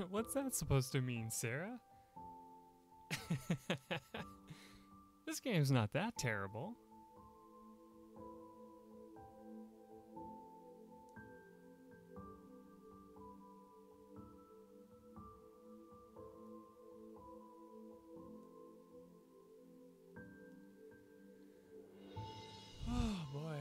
What's that supposed to mean, Sarah? This game's not that terrible. Oh boy.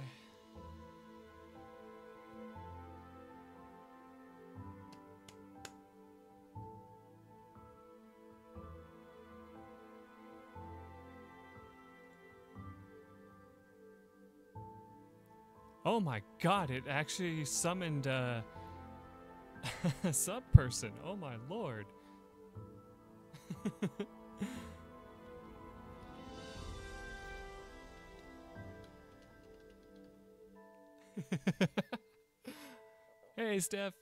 Oh my god, it actually summoned a sub person. Oh my lord. Hey, Steph.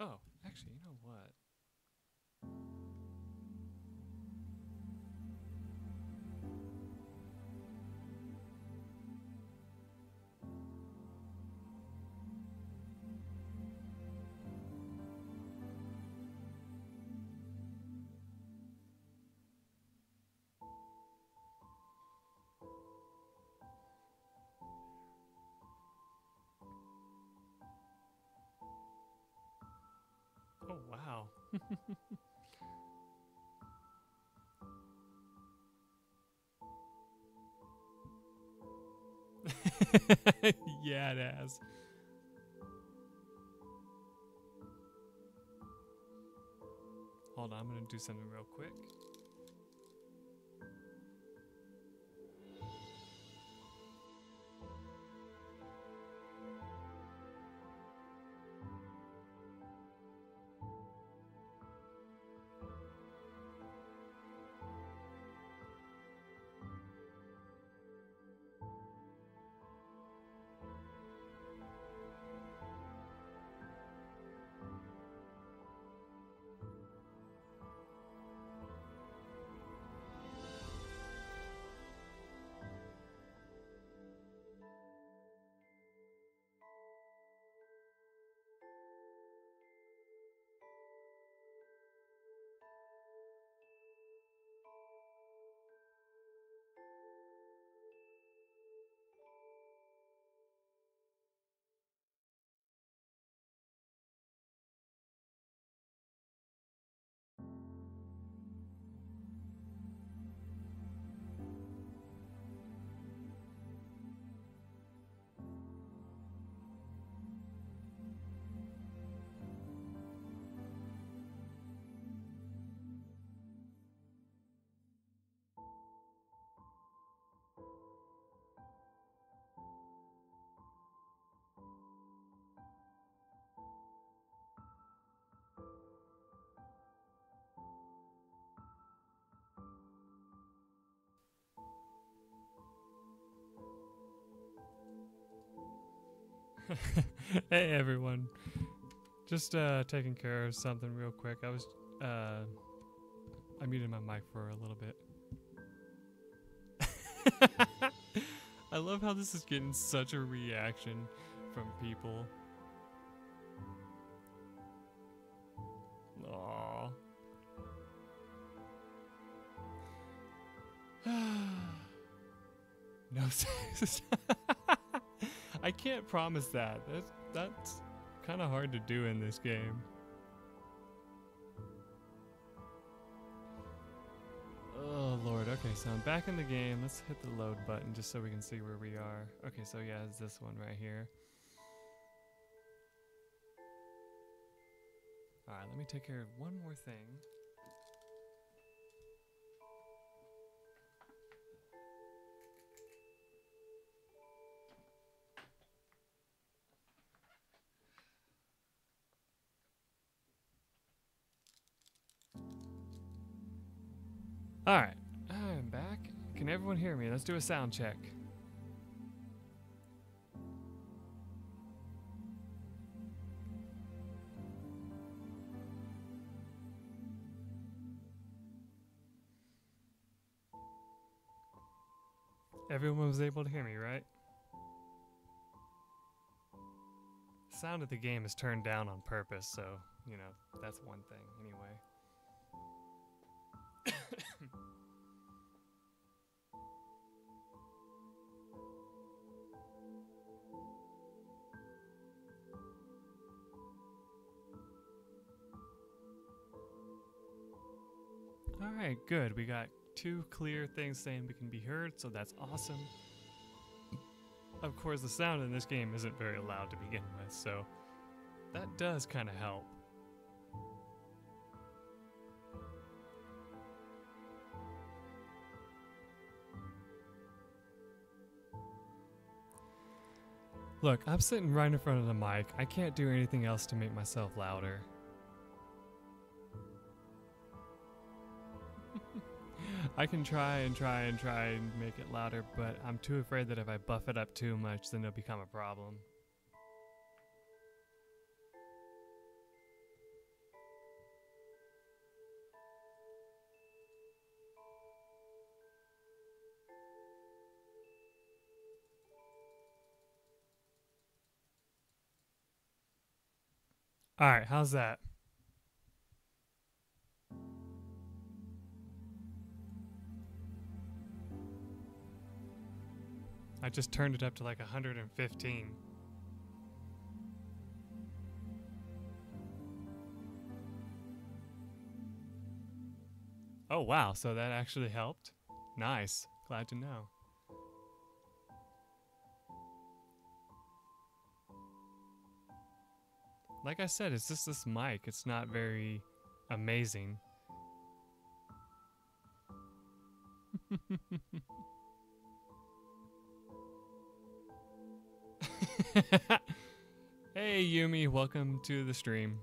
Oh, actually, you know what? Oh, wow. Yeah, it has. Hold on, I'm gonna do something real quick. Hey everyone. Just taking care of something real quick. I muted my mic for a little bit. I love how this is getting such a reaction from people. Aww. No, I can't promise that. That's kind of hard to do in this game. Oh lord. Okay, so I'm back in the game. Let's hit the load button just so we can see where we are. Okay, so yeah, it's this one right here. Alright, let me take care of one more thing. Alright, I'm back. Can everyone hear me? Let's do a sound check. Everyone was able to hear me, right? Sound of the game is turned down on purpose, so, you know, that's one thing anyway. Alright, good. We got 2 clear things saying we can be heard, so that's awesome. Of course, the sound in this game isn't very loud to begin with, so that does kind of help. Look, I'm sitting right in front of the mic. I can't do anything else to make myself louder. I can try and make it louder, but I'm too afraid that if I buff it up too much, then it'll become a problem. Alright, how's that? I just turned it up to like 115. Oh wow, so that actually helped? Nice, glad to know. Like I said, it's just this mic, it's not very amazing. Hey Yumi, welcome to the stream.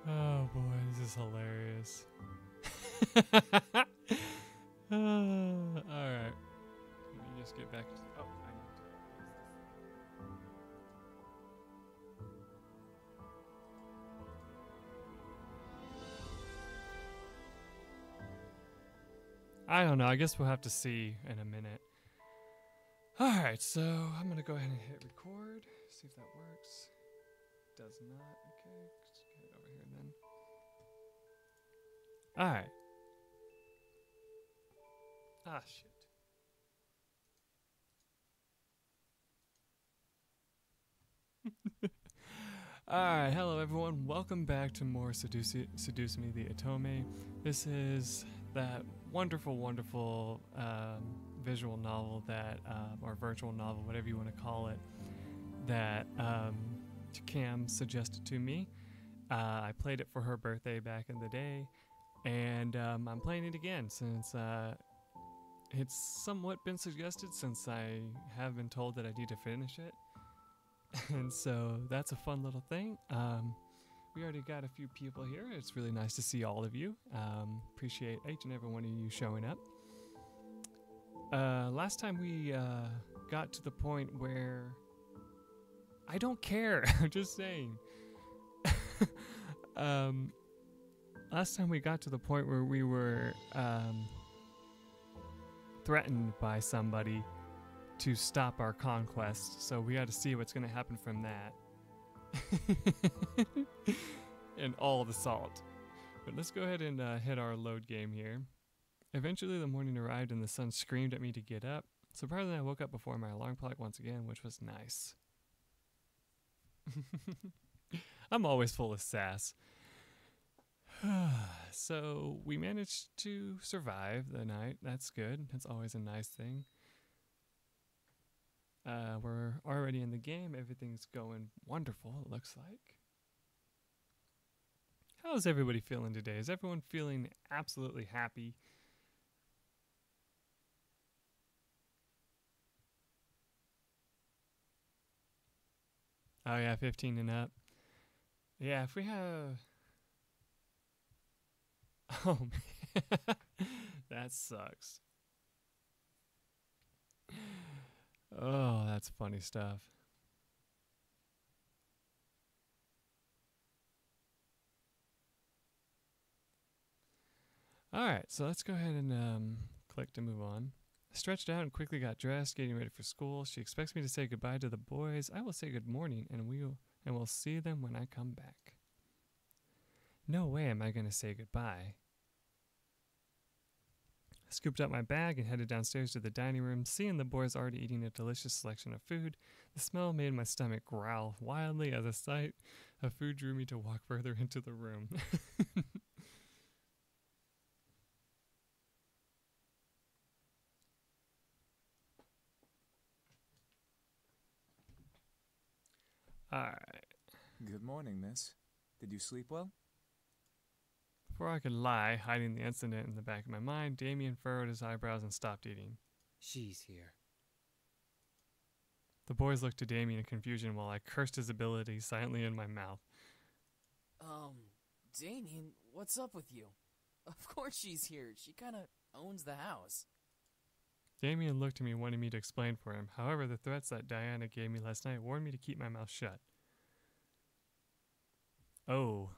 Oh boy, this is hilarious. Alright. Let me just get back to... Oh, I need to... I don't know, I guess we'll have to see in a minute. Alright, so I'm gonna go ahead and hit record, see if that works. Does not. Okay, just get it over here then. Alright. Ah, shit. Alright, hello everyone. Welcome back to more Seduce Me the Otome. This is that wonderful, wonderful visual novel that, or virtual novel, whatever you want to call it, that Cam suggested to me. I played it for her birthday back in the day, and I'm playing it again since it's somewhat been suggested, since I have been told that I need to finish it. And so that's a fun little thing. We already got a few people here. It's really nice to see all of you. Appreciate each and every one of you showing up. Last time we got to the point where... I don't care. I'm just saying. Last time we got to the point where we were threatened by somebody to stop our conquest, so we got to see what's going to happen from that. And all the salt. But let's go ahead and hit our load game here. Eventually the morning arrived and the sun screamed at me to get up. Surprisingly, I woke up before my alarm clock once again, which was nice. I'm always full of sass. So we managed to survive the night. That's good. That's always a nice thing. We're already in the game. Everything's going wonderful, it looks like. How's everybody feeling today? Is everyone feeling absolutely happy? Oh yeah, 15 and up. Yeah, if we have... Oh That sucks. Oh, that's funny stuff. Alright, so let's go ahead and click to move on. I stretched out and quickly got dressed, getting ready for school. She expects me to say goodbye to the boys. I will say good morning, and we'll see them when I come back. No way am I going to say goodbye. I scooped up my bag and headed downstairs to the dining room. Seeing the boys already eating a delicious selection of food, the smell made my stomach growl wildly as a sight of food drew me to walk further into the room. Alright. Good morning, miss. Did you sleep well? Before I could lie, hiding the incident in the back of my mind, Damien furrowed his eyebrows and stopped eating. She's here. The boys looked to Damien in confusion while I cursed his ability silently in my mouth. Damien, what's up with you? Of course she's here. She kinda owns the house. Damien looked at me, wanting me to explain for him. However, the threats that Diana gave me last night warned me to keep my mouth shut. Oh,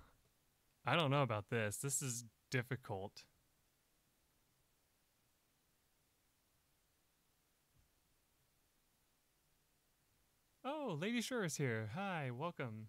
I don't know about this. This is difficult. Oh, Lady Shore is here. Hi, welcome.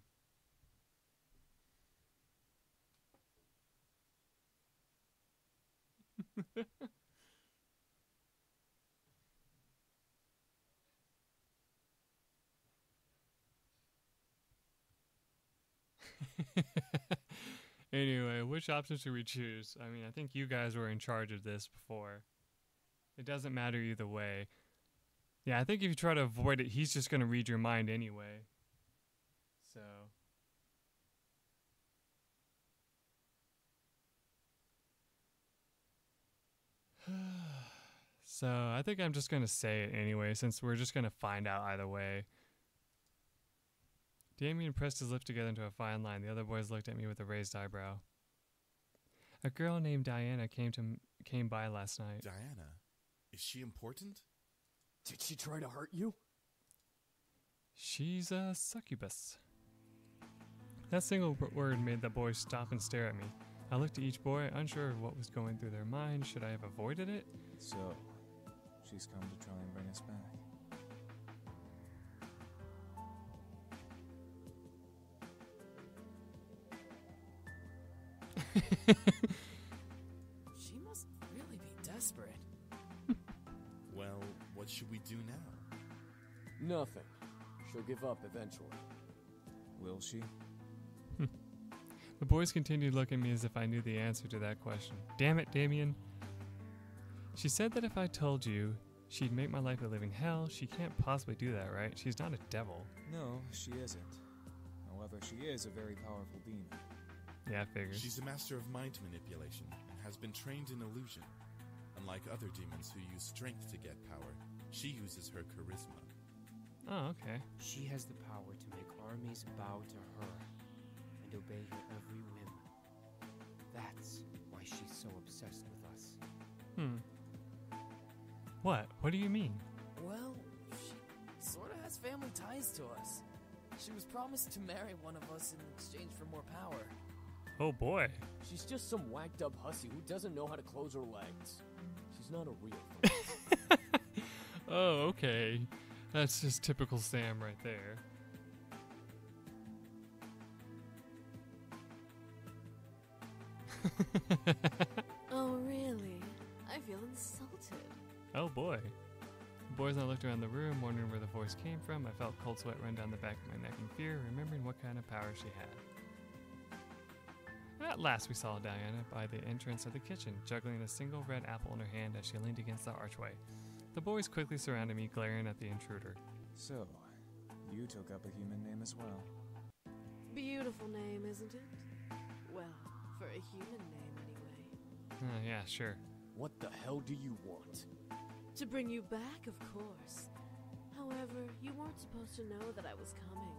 Anyway, which option should we choose? I mean, I think you guys were in charge of this before. It doesn't matter either way. Yeah, I think if you try to avoid it, he's just going to read your mind anyway. So. So, I think I'm just going to say it anyway, since we're just going to find out either way. Damien pressed his lips together into a fine line. The other boys looked at me with a raised eyebrow. A girl named Diana came by last night. Diana? Is she important? Did she try to hurt you? She's a succubus. That single word made the boys stop and stare at me. I looked at each boy, unsure of what was going through their mind. Should I have avoided it? So, she's come to try and bring us back. She must really be desperate. Well, what should we do now? Nothing. She'll give up eventually. Will she? The boys continued looking at me as if I knew the answer to that question. Damn it, Damien. She said that if I told you, she'd make my life a living hell. She can't possibly do that, right? She's not a devil. No, she isn't. However, she is a very powerful demon. Yeah, I figured. She's a master of mind manipulation and has been trained in illusion. Unlike other demons who use strength to get power, she uses her charisma. Oh, okay. She has the power to make armies bow to her and obey her every whim. That's why she's so obsessed with us. What? What do you mean? Well, she sorta has family ties to us. She was promised to marry one of us in exchange for more power. Oh boy. She's just some whacked up hussy who doesn't know how to close her legs. She's not a real friend. Oh, okay. That's just typical Sam right there. Oh, really? I feel insulted. Oh boy. The boys and I looked around the room, wondering where the voice came from. I felt cold sweat run down the back of my neck in fear, remembering what kind of power she had. At last we saw Diana by the entrance of the kitchen, juggling a single red apple in her hand as she leaned against the archway. The boys quickly surrounded me, glaring at the intruder. So, you took up a human name as well. Beautiful name, isn't it? Well, for a human name, anyway. Yeah, sure. What the hell do you want? To bring you back, of course. However, you weren't supposed to know that I was coming.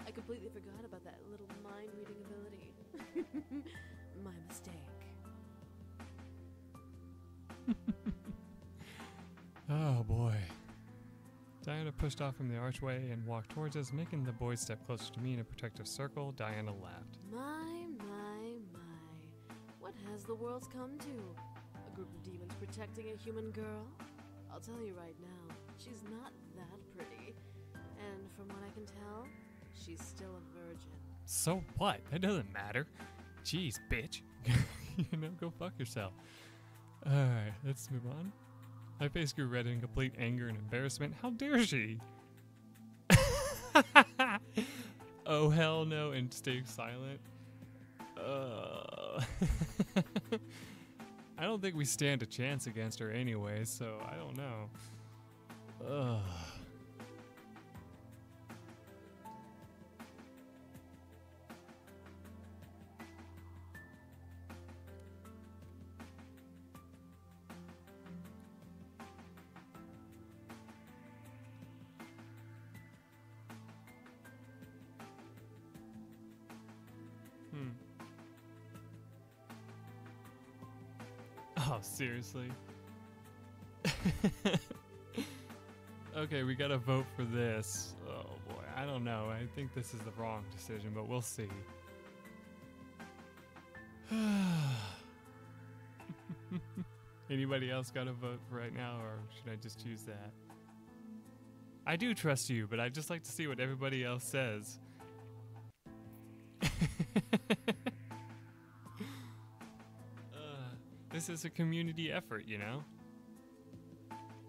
I completely forgot about that little mind-reading ability. My mistake. Oh boy. Diana pushed off from the archway and walked towards us, making the boys step closer to me in a protective circle. Diana laughed. My, my, my. What has the world come to? A group of demons protecting a human girl? I'll tell you right now, she's not that pretty. And from what I can tell, she's still a virgin. So what? That doesn't matter. Jeez, bitch. Go fuck yourself. Alright, let's move on. My face grew red in complete anger and embarrassment. How dare she? Oh, hell no, and stay silent. I don't think we stand a chance against her anyway, so I don't know. Ugh. Oh, seriously? Okay, we gotta vote for this. Oh boy, I don't know. I think this is the wrong decision, but we'll see. Anybody else got a vote for right now, or should I just choose that? I do trust you, but I'd just like to see what everybody else says. This is a community effort, you know?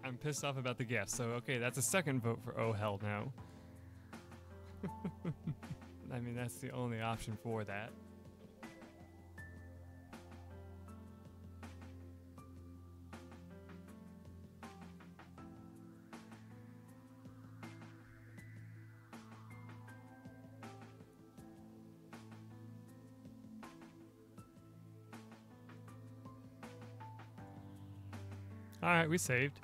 I'm pissed off about the guests, so okay, that's a second vote for oh hell no. I mean, that's the only option for that. Alright, we saved.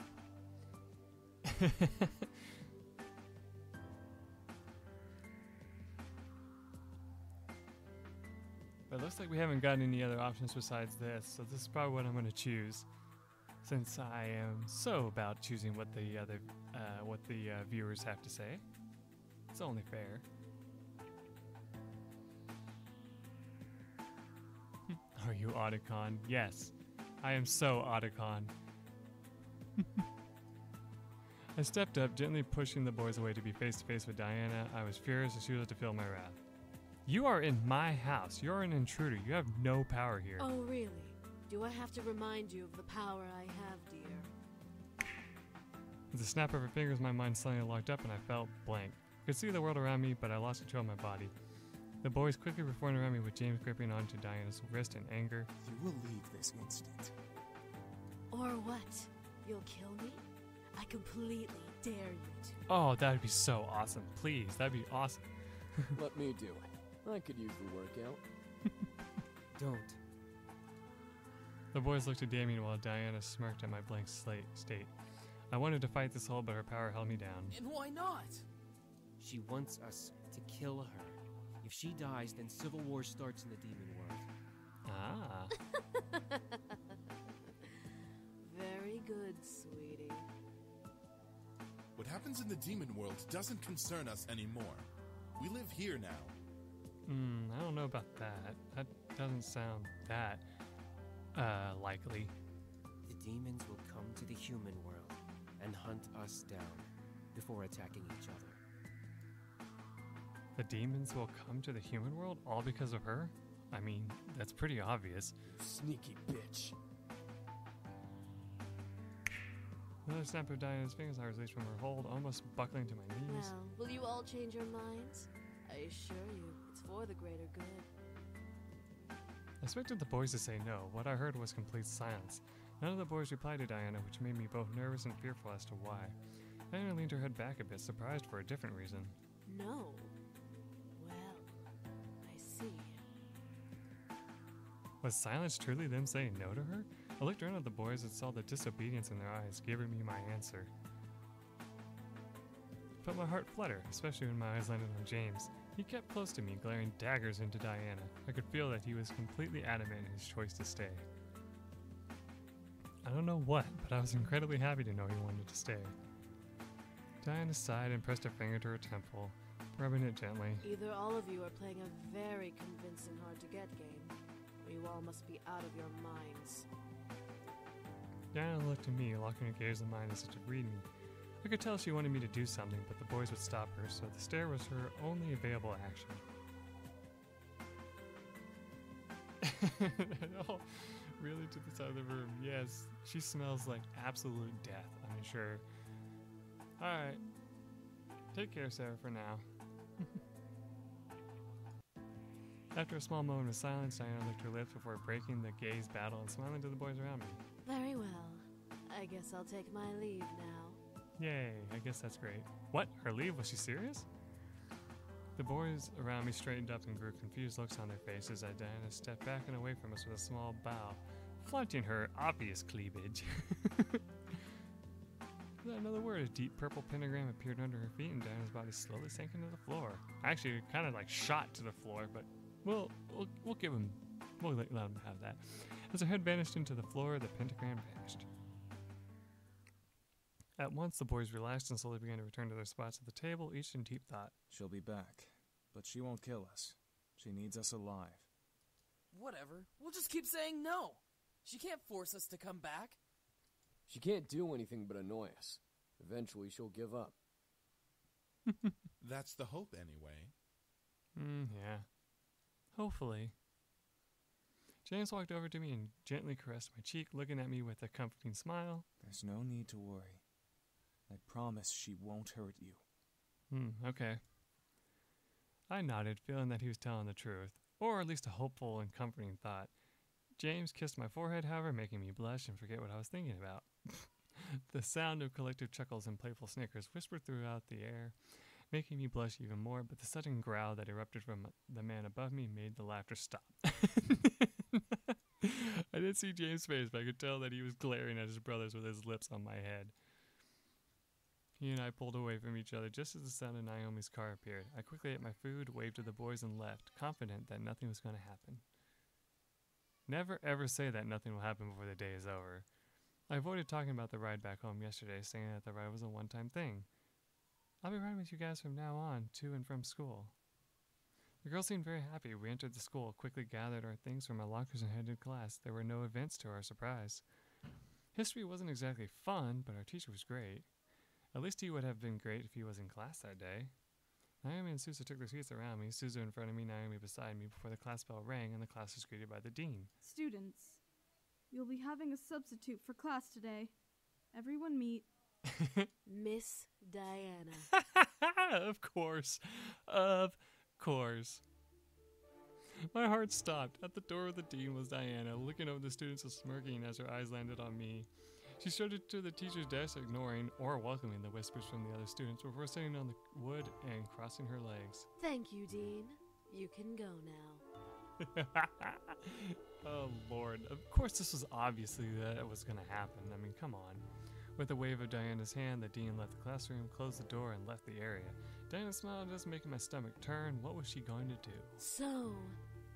But it looks like we haven't gotten any other options besides this, so this is probably what I'm going to choose. Since I am so about choosing what the viewers have to say. It's only fair. Are you Otacon? Yes. I am so Otacon. I stepped up, gently pushing the boys away to be face to face with Diana. I was furious as she was to feel my wrath. You are in my house. You're an intruder. You have no power here. Oh, really? Do I have to remind you of the power I have, dear? With a snap of her fingers, my mind suddenly locked up and I felt blank. I could see the world around me, but I lost control of my body. The boys quickly reformed around me with James gripping onto Diana's wrist in anger. You will leave this instant. Or what? You'll kill me? I completely dare you to. Oh, that'd be so awesome. Please, that'd be awesome. Let me do it. I could use the workout. Don't. The boys looked at Damien while Diana smirked at my blank state. I wanted to fight this hole, but her power held me down. And why not? She wants us to kill her. If she dies, then civil war starts in the demon world. Ah. Very good, sweetie. What happens in the demon world doesn't concern us anymore. We live here now. I don't know about that. That doesn't sound that, likely. The demons will come to the human world and hunt us down before attacking each other. The demons will come to the human world all because of her? I mean, that's pretty obvious. Sneaky bitch. Another snap of Diana's fingers, I was released from her hold, almost buckling to my knees. Well, will you all change your minds? I assure you, it's for the greater good. I expected the boys to say no. What I heard was complete silence. None of the boys replied to Diana, which made me both nervous and fearful as to why. Diana leaned her head back a bit, surprised for a different reason. No. Well, I see. Was silence truly them saying no to her? I looked around at the boys and saw the disobedience in their eyes, giving me my answer. I felt my heart flutter, especially when my eyes landed on James. He kept close to me, glaring daggers into Diana. I could feel that he was completely adamant in his choice to stay. I don't know what, but I was incredibly happy to know he wanted to stay. Diana sighed and pressed a finger to her temple, rubbing it gently. Either all of you are playing a very convincing hard-to-get game, or you all must be out of your minds. Diana looked at me, locking her gaze on mine as if to read me. I could tell she wanted me to do something, but the boys would stop her, so the stare was her only available action. Oh, really to the side of the room. Yes, she smells like absolute death, I'm sure. Alright. Take care, Sarah, for now. After a small moment of silence, Diana licked her lips before breaking the gaze battle and smiling to the boys around me. Very well. I guess I'll take my leave now. Yay, I guess that's great. What? Her leave? Was she serious? The boys around me straightened up and grew confused looks on their faces as Diana stepped back and away from us with a small bow, flaunting her obvious cleavage. Without another word, a deep purple pentagram appeared under her feet and Diana's body slowly sank into the floor. Actually, it kind of like shot to the floor, but we'll give him, we'll let him have that. As her head vanished into the floor, the pentagram vanished. At once, the boys relaxed and slowly began to return to their spots at the table, each in deep thought. She'll be back, but she won't kill us. She needs us alive. Whatever. We'll just keep saying no. She can't force us to come back. She can't do anything but annoy us. Eventually, she'll give up. That's the hope, anyway. Yeah. Hopefully. James walked over to me and gently caressed my cheek, looking at me with a comforting smile. There's no need to worry. I promise she won't hurt you. Okay. I nodded, feeling that he was telling the truth, or at least a hopeful and comforting thought. James kissed my forehead, however, making me blush and forget what I was thinking about. The sound of collective chuckles and playful snickers whispered throughout the air, making me blush even more, but the sudden growl that erupted from the man above me made the laughter stop. I didn't see James' face, but I could tell that he was glaring at his brothers with his lips on my head. He and I pulled away from each other just as the sound of Naomi's car appeared. I quickly ate my food, waved to the boys, and left, confident that nothing was going to happen. Never ever say that nothing will happen before the day is over. I avoided talking about the ride back home yesterday, saying that the ride was a one-time thing. I'll be riding with you guys from now on, to and from school. The girls seemed very happy. We entered the school, quickly gathered our things from our lockers and headed to class. There were no events to our surprise. History wasn't exactly fun, but our teacher was great. At least he would have been great if he was in class that day. Naomi and Sousa took their seats around me, Sousa in front of me, Naomi beside me, before the class bell rang and the class was greeted by the dean. Students, you'll be having a substitute for class today. Everyone meet. Miss Diana. Of course. Of course. My heart stopped. At the door of the dean was Diana, looking over the students and smirking as her eyes landed on me. She strode to the teacher's desk, ignoring or welcoming the whispers from the other students before sitting on the wood and crossing her legs. Thank you, Dean. You can go now. Oh, Lord. Of course this was obviously that was going to happen. I mean, come on. With a wave of Diana's hand, the dean left the classroom, closed the door, and left the area. Diana smiled, just making my stomach turn. What was she going to do? So,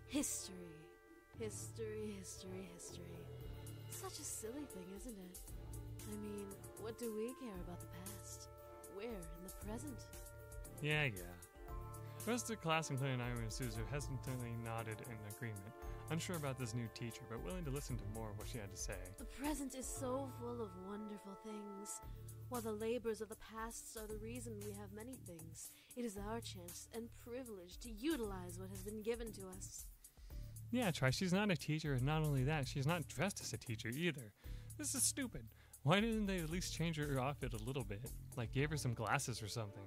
history. History. Such a silly thing, isn't it? I mean, what do we care about the past? We're in the present. Yeah. The rest of the class, including Naomi and Suzu, hesitantly nodded in agreement, unsure about this new teacher, but willing to listen to more of what she had to say. The present is so full of wonderful things. While the labors of the past are the reason we have many things, it is our chance and privilege to utilize what has been given to us. Yeah, Tri, she's not a teacher, and not only that, she's not dressed as a teacher either. This is stupid. Why didn't they at least change her outfit a little bit? Like, gave her some glasses or something.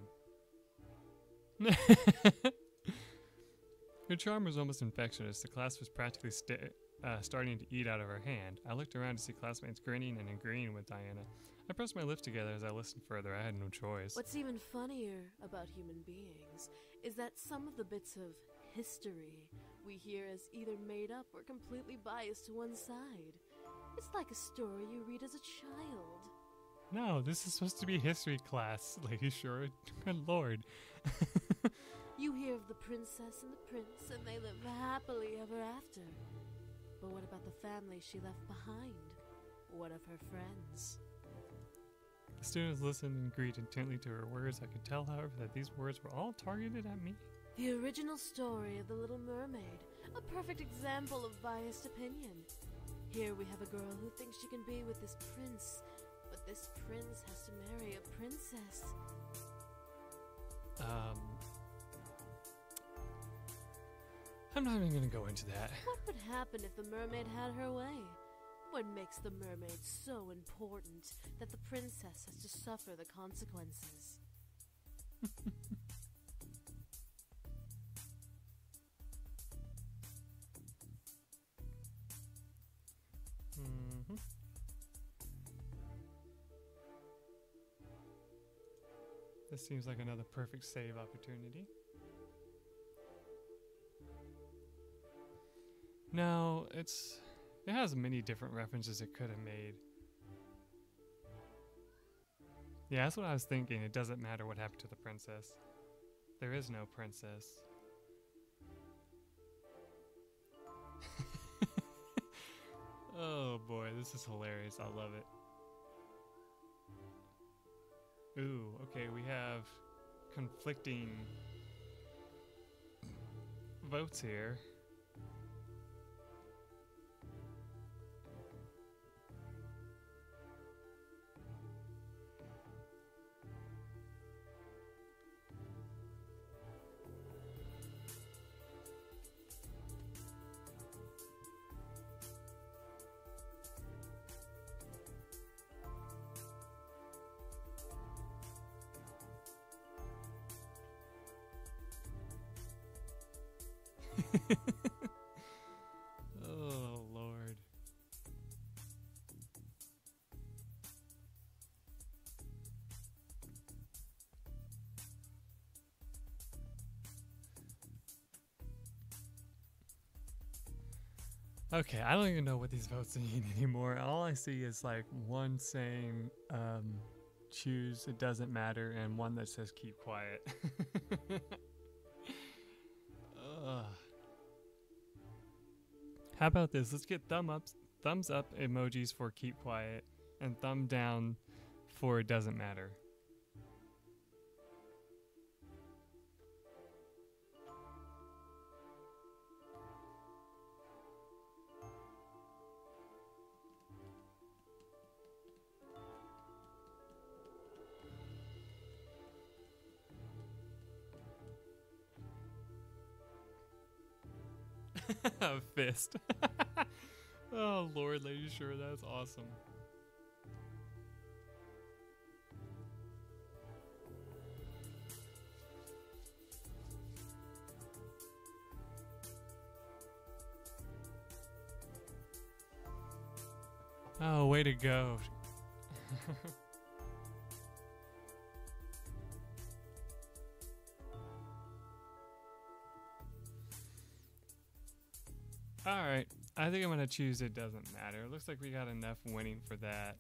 Her charm was almost infectious. The class was practically starting to eat out of her hand. I looked around to see classmates grinning and agreeing with Diana. I pressed my lips together as I listened further. I had no choice. What's even funnier about human beings is that some of the bits of history we hear is either made up or completely biased to one side. It's like a story you read as a child. No, this is supposed to be history class, Lady Shura. Good lord. You hear of the princess and the prince, and they live happily ever after. But what about the family she left behind? one of her friends. The students listened and agreed intently to her words. I could tell, however, that these words were all targeted at me. The original story of The Little Mermaid, a perfect example of biased opinion. Here we have a girl who thinks she can be with this prince, but this prince has to marry a princess. I'm not even gonna go into that. What would happen if the mermaid had her way? What makes the mermaid so important that the princess has to suffer the consequences? This seems like another perfect save opportunity. No, it has many different references it could have made. Yeah, that's what I was thinking. It doesn't matter what happened to the princess. There is no princess. Oh boy, this is hilarious. I love it. Ooh, okay, we have conflicting votes here. Oh, Lord. Okay, I don't even know what these votes mean anymore. All I see is like one saying choose, it doesn't matter, and one that says keep quiet. How about this? Let's get thumbs up emojis for keep quiet and thumb down for it doesn't matter. A fist. Oh, Lord, Lady Sure, that's awesome. Oh, way to go. Alright, I think I'm gonna choose it doesn't matter. It looks like we got enough winning for that.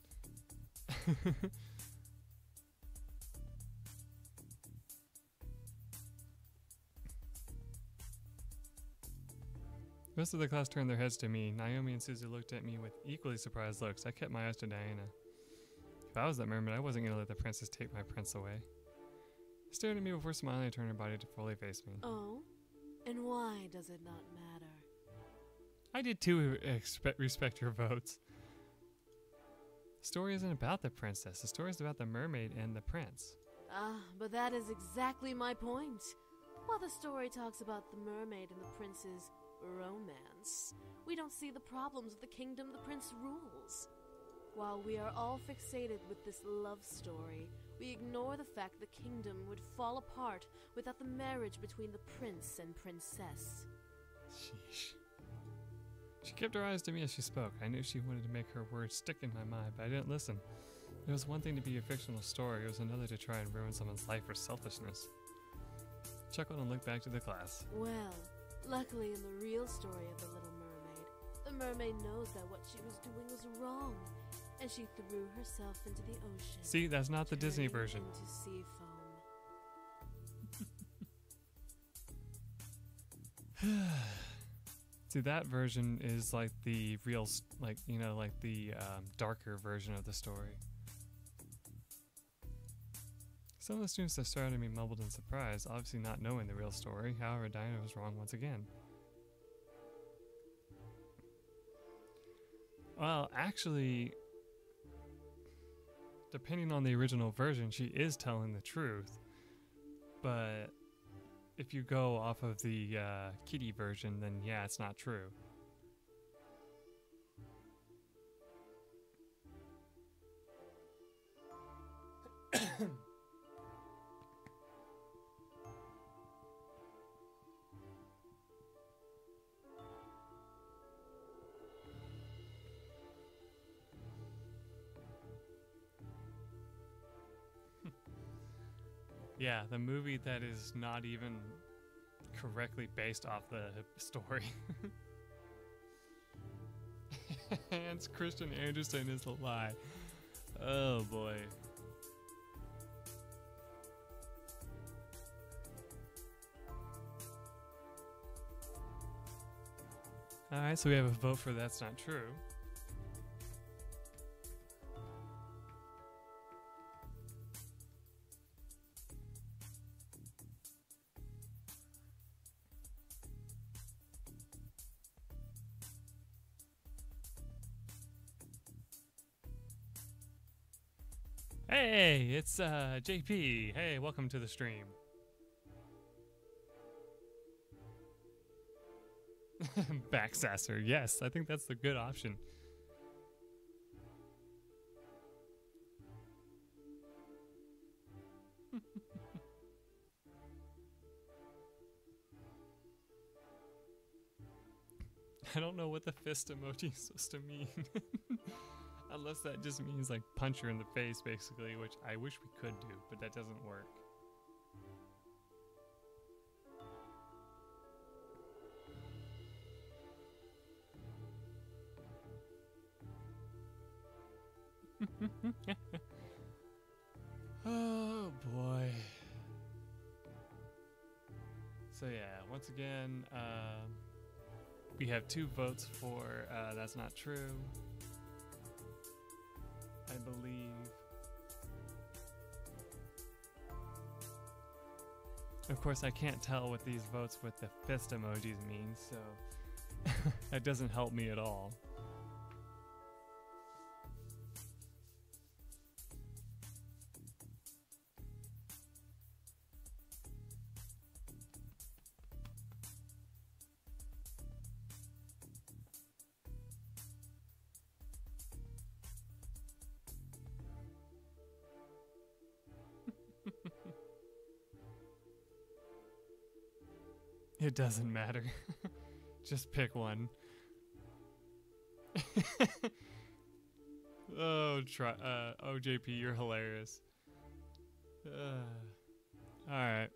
Most of the class turned their heads to me. Naomi and Susie looked at me with equally surprised looks. I kept my eyes to Diana. If I was that mermaid, I wasn't gonna let the princess take my prince away. She stared at me before smiling and turned her body to fully face me. Oh? And why does it not matter? I did too respect your votes. The story isn't about the princess. The story is about the mermaid and the prince. But that is exactly my point. While the story talks about the mermaid and the prince's romance, we don't see the problems of the kingdom the prince rules. While we are all fixated with this love story, we ignore the fact the kingdom would fall apart without the marriage between the prince and princess. Sheesh. She kept her eyes to me as she spoke. I knew she wanted to make her words stick in my mind, but I didn't listen. It was one thing to be a fictional story, it was another to try and ruin someone's life for selfishness. I chuckled and looked back to the class. Well, luckily in the real story of the Little Mermaid, the mermaid knows that what she was doing was wrong, and she threw herself into the ocean. See, that's not the Disney turning version. into sea foam. See, that version is like the real, like, you know, like the darker version of the story. Some of the students that stared at me mumbled in surprise, obviously not knowing the real story. However, Diana was wrong once again. Well, actually, depending on the original version, she is telling the truth. But if you go off of the Kitty version, then yeah, it's not true. Yeah, the movie that is not even correctly based off the story. Hans Christian Andersen is a lie. Oh boy. Alright, so we have a vote for that's not true. Hey, it's JP. Hey, welcome to the stream. Backsasser, yes, I think that's the good option. I don't know what the fist emoji is supposed to mean. Unless that just means like punch her in the face, basically, which I wish we could do, but that doesn't work. Oh boy. So yeah, once again, we have 2 votes for that's not true. I believe. Of course, I can't tell what these votes with the fist emojis mean, so that doesn't help me at all. It doesn't matter. Just pick one. Oh, JP, you're hilarious. Alright.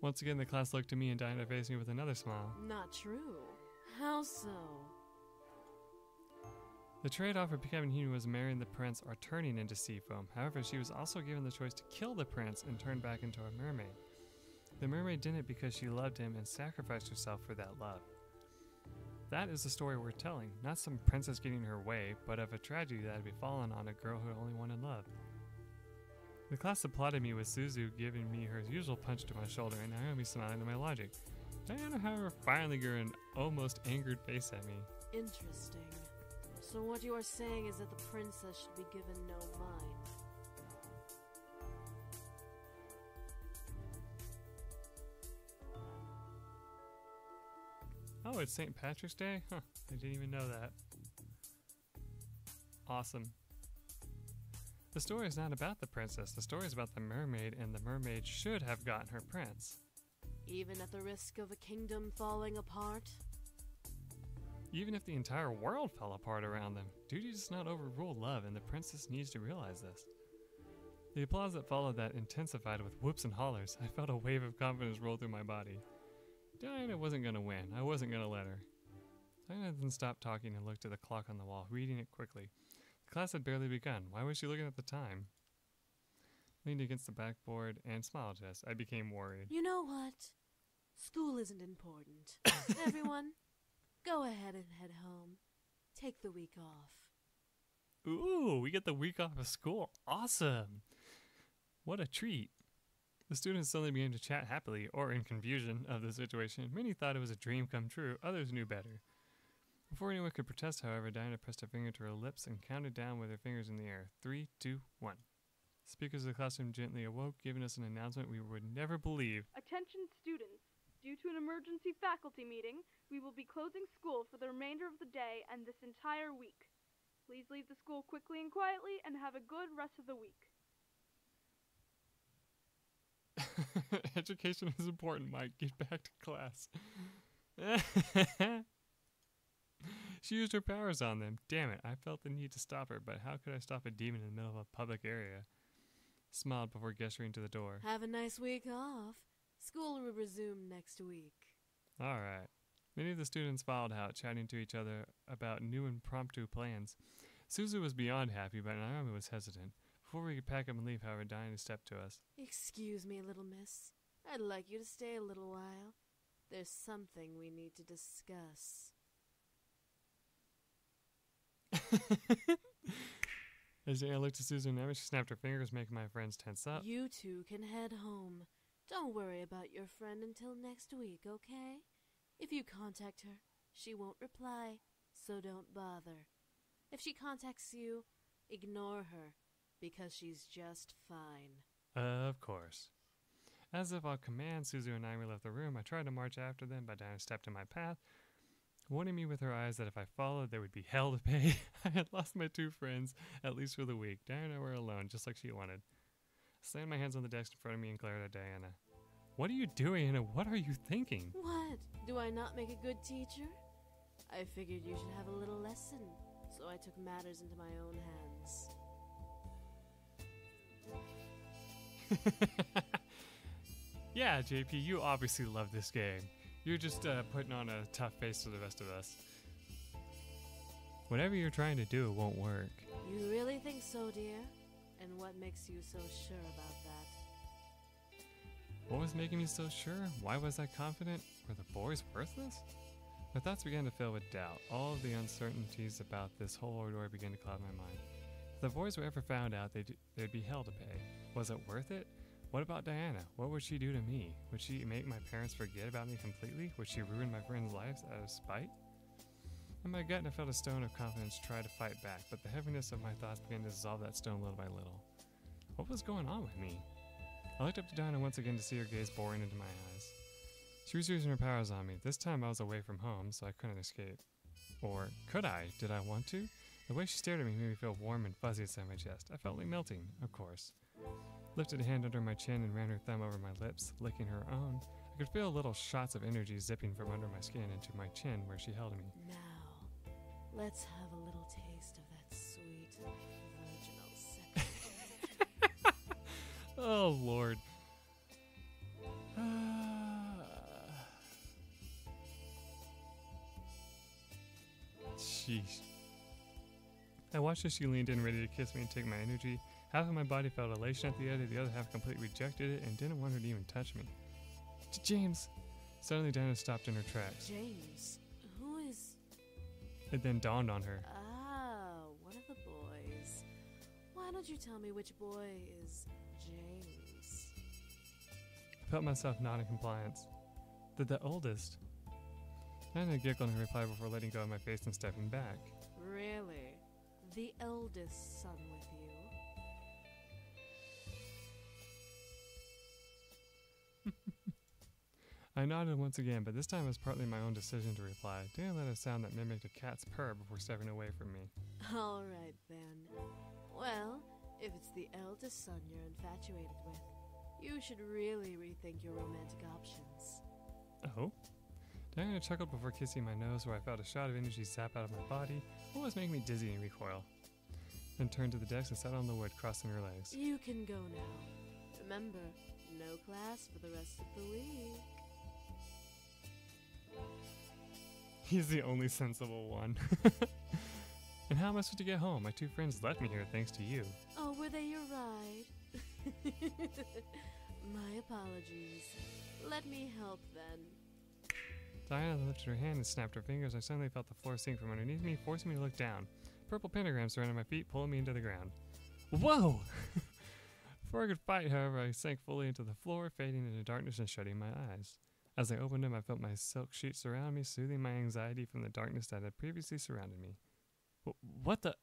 Once again, the class looked at me and Diana faced me with another smile. Not true. How so? The trade-off for becoming human was marrying the prince or turning into sea foam. However, she was also given the choice to kill the prince and turn back into a mermaid. The mermaid did it because she loved him and sacrificed herself for that love. That is the story we're telling, not some princess getting her way, but of a tragedy that had befallen on a girl who only wanted love. The class applauded me with Suzu giving me her usual punch to my shoulder and Naomi smiling at my logic. Diana, however, finally grew an almost angered face at me. Interesting. So what you are saying is that the princess should be given no mind. Oh, it's St. Patrick's Day? Huh, I didn't even know that. Awesome. The story is not about the princess. The story is about the mermaid, and the mermaid should have gotten her prince. Even at the risk of a kingdom falling apart? Even if the entire world fell apart around them, duty does not overrule love, and the princess needs to realize this. The applause that followed that intensified with whoops and hollers. I felt a wave of confidence roll through my body. Diana wasn't going to win. I wasn't going to let her. Diana then stopped talking and looked at the clock on the wall, reading it quickly. The class had barely begun. Why was she looking at the time? Leaned against the backboard and smiled at us. I became worried. You know what? School isn't important. Everyone, go ahead and head home. Take the week off. Ooh, we get the week off of school. Awesome. What a treat. The students suddenly began to chat happily, or in confusion, of the situation. Many thought it was a dream come true. Others knew better. Before anyone could protest, however, Diana pressed her finger to her lips and counted down with her fingers in the air. 3, 2, 1. Speakers of the classroom gently awoke, giving us an announcement we would never believe. Attention students. Due to an emergency faculty meeting, we will be closing school for the remainder of the day and this entire week. Please leave the school quickly and quietly and have a good rest of the week. Education is important, Mike. Get back to class. She used her powers on them. Damn it, I felt the need to stop her, but how could I stop a demon in the middle of a public area? Smiled before gesturing to the door. Have a nice week off. School will resume next week. Alright. Many of the students filed out, chatting to each other about new impromptu plans. Suzu was beyond happy, but Naomi was hesitant. Before we could pack up and leave, however, Diana stepped to us. Excuse me, little miss. I'd like you to stay a little while. There's something we need to discuss. As Diana looked at Suzu and Naomi, she snapped her fingers, making my friends tense up. You two can head home. Don't worry about your friend until next week, okay? If you contact her, she won't reply, so don't bother. If she contacts you, ignore her, because she's just fine. Of course. As if on command, Suzu and Naomi left the room. I tried to march after them, but Diana stepped in my path, warning me with her eyes that if I followed, there would be hell to pay. I had lost my two friends, at least for the week. Diana and I were alone, just like she wanted. I slammed my hands on the desk in front of me and glared at Diana. What are you doing, and what are you thinking? What? Do I not make a good teacher? I figured you should have a little lesson, so I took matters into my own hands. Yeah, JP, you obviously love this game. You're just putting on a tough face to the rest of us. Whatever you're trying to do, it won't work. You really think so, dear? And what makes you so sure about that? What was making me so sure? Why was I confident? Were the boys worthless? My thoughts began to fill with doubt. All of the uncertainties about this whole ordeal began to cloud my mind. If the boys were ever found out, there'd be hell to pay. Was it worth it? What about Diana? What would she do to me? Would she make my parents forget about me completely? Would she ruin my friends' lives out of spite? In my gut, I felt a stone of confidence try to fight back, but the heaviness of my thoughts began to dissolve that stone little by little. What was going on with me? I looked up to Diana once again to see her gaze boring into my eyes. She was using her powers on me. This time I was away from home, so I couldn't escape. Or could I? Did I want to? The way she stared at me made me feel warm and fuzzy inside my chest. I felt like melting, of course. Lifted a hand under my chin and ran her thumb over my lips, licking her own. I could feel little shots of energy zipping from under my skin into my chin where she held me. Now, let's have a little taste of that sweet, virginal sex. Oh, Lord. Sheesh. I watched as she leaned in ready to kiss me and take my energy. Half of my body felt elation at the other half completely rejected it and didn't want her to even touch me. James! Suddenly Diana stopped in her tracks. James, who is... It then dawned on her. Ah, one of the boys. Why don't you tell me which boy is James? I felt myself nod in compliance. The oldest. Diana giggled in reply before letting go of my face and stepping back. Really? The eldest son with you? I nodded once again, but this time it was partly my own decision to reply. Didn't let a sound that mimicked a cat's purr before stepping away from me. All right, then. Well, if it's the eldest son you're infatuated with, you should really rethink your romantic options. Oh? Diana chuckled before kissing my nose, where I felt a shot of energy zap out of my body. What was making me dizzy and recoil? Then turned to the desk and sat on the wood, crossing her legs. You can go now. Remember, no class for the rest of the week. He's the only sensible one. And how am I supposed to get home? My two friends left me here thanks to you. Oh, were they your ride? My apologies. Let me help then. Diana lifted her hand and snapped her fingers. I suddenly felt the floor sink from underneath me, forcing me to look down. Purple pentagrams surrounded my feet, pulling me into the ground. Whoa! Before I could fight, however, I sank fully into the floor, fading into darkness and shutting my eyes. As I opened them, I felt my silk sheet surround me, soothing my anxiety from the darkness that had previously surrounded me. What the...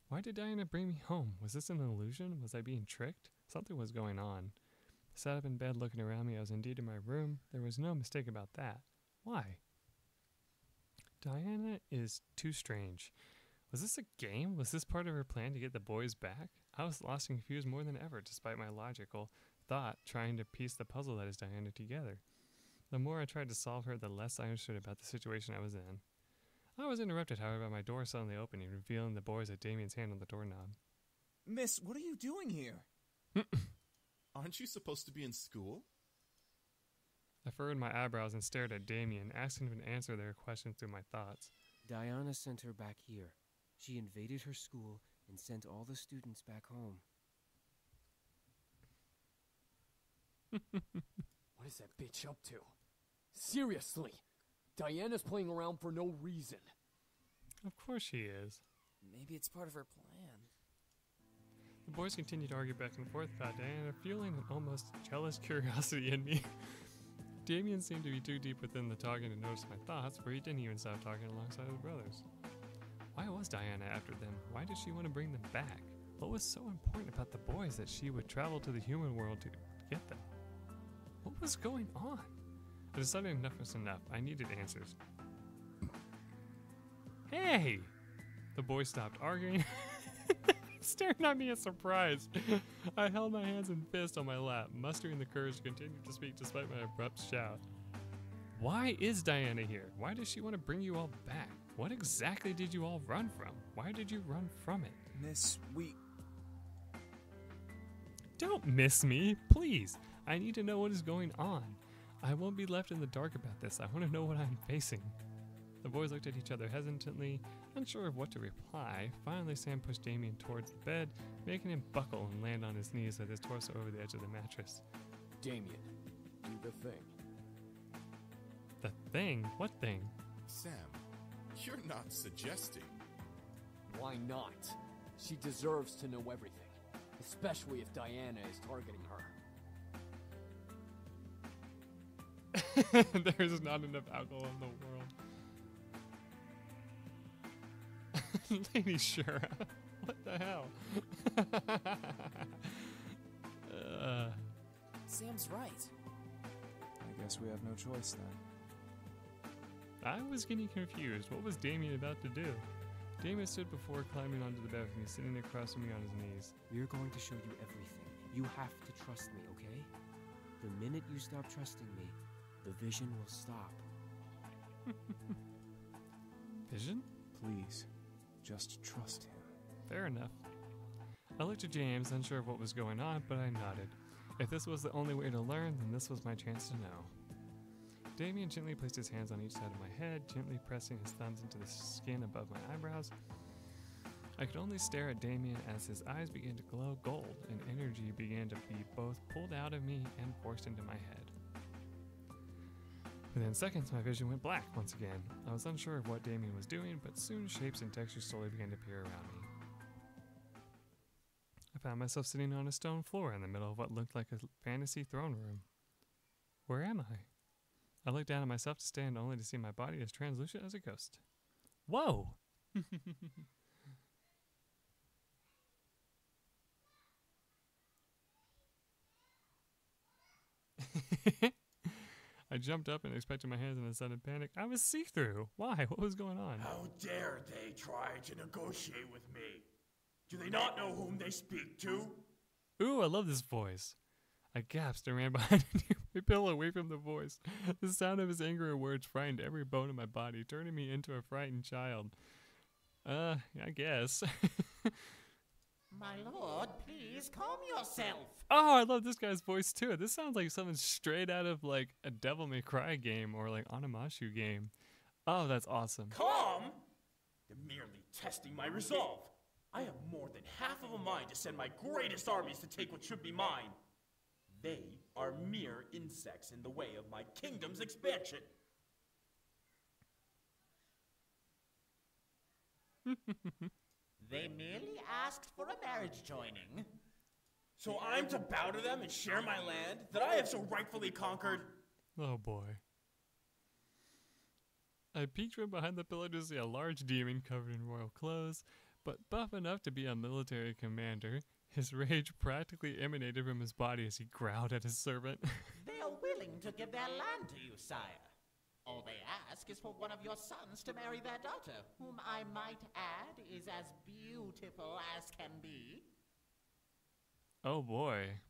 Why did Diana bring me home? Was this an illusion? Was I being tricked? Something was going on. I sat up in bed looking around me. I was indeed in my room. There was no mistake about that. Why? Diana is too strange. Was this a game? Was this part of her plan to get the boys back? I was lost and confused more than ever, despite my logical thought trying to piece the puzzle that is Diana together. The more I tried to solve her, the less I understood about the situation I was in. I was interrupted, however, by my door suddenly opening, revealing the boys at Damien's hand on the doorknob. Miss, what are you doing here? Aren't you supposed to be in school? I furrowed my eyebrows and stared at Damien, asking him to answer their questions through my thoughts. Diana sent her back here. She invaded her school and sent all the students back home. What is that bitch up to? Seriously! Diana's playing around for no reason. Of course she is. Maybe it's part of her plan. The boys continued to argue back and forth about Diana, fueling an almost jealous curiosity in me. Damien seemed to be too deep within the talking to notice my thoughts, for he didn't even stop talking alongside his brothers. Why was Diana after them? Why did she want to bring them back? What was so important about the boys that she would travel to the human world to get them? What was going on? I decided enough was enough. I needed answers. Hey! The boys stopped arguing, staring at me in surprise. I held my hands in fists on my lap, mustering the courage to continue to speak despite my abrupt shout. Why is Diana here? Why does she want to bring you all back? What exactly did you all run from? Why did you run from it? Miss, we... Don't miss me, please. I need to know what is going on. I won't be left in the dark about this. I want to know what I'm facing. The boys looked at each other hesitantly, unsure of what to reply. Finally, Sam pushed Damien towards the bed, making him buckle and land on his knees with his torso over the edge of the mattress. Damien, do the thing. The thing? What thing? Sam, you're not suggesting. Why not? She deserves to know everything, especially if Diana is targeting her. There's not enough alcohol in the world. Lady Shura, what the hell? Sam's right. I guess we have no choice then. I was getting confused. What was Damien about to do? Damien stood before climbing onto the bed with me, sitting across from me on his knees. We're going to show you everything. You have to trust me, okay? The minute you stop trusting me, the vision will stop. Vision? Please, just trust him. Fair enough. I looked at James, unsure of what was going on, but I nodded. If this was the only way to learn, then this was my chance to know. Damien gently placed his hands on each side of my head, gently pressing his thumbs into the skin above my eyebrows. I could only stare at Damien as his eyes began to glow gold, and energy began to be both pulled out of me and forced into my head. Within seconds, my vision went black once again. I was unsure of what Damien was doing, but soon shapes and textures slowly began to appear around me. I found myself sitting on a stone floor in the middle of what looked like a fantasy throne room. Where am I? I looked down at myself to stand only to see my body as translucent as a ghost. Whoa! I jumped up and expected my hands in a sudden panic. I was see-through. Why? What was going on? How dare they try to negotiate with me? Do they not know whom they speak to? Ooh, I love this voice. I gasped and ran behind my pillow away from the voice. The sound of his angry words frightened every bone in my body, turning me into a frightened child. I guess. My lord, please calm yourself. Oh, I love this guy's voice too. This sounds like something straight out of like a Devil May Cry game or like Onimusha game. Oh, that's awesome. Calm? You're merely testing my resolve. I have more than half of a mind to send my greatest armies to take what should be mine. They are mere insects in the way of my kingdom's expansion. They merely asked for a marriage joining. So I'm to bow to them and share my land that I have so rightfully conquered? Oh boy. I peeked from behind the pillar to see a large demon covered in royal clothes, but buff enough to be a military commander. His rage practically emanated from his body as he growled at his servant. They are willing to give their land to you, sire. All they ask is for one of your sons to marry their daughter, whom I might add is as beautiful as can be. Oh boy.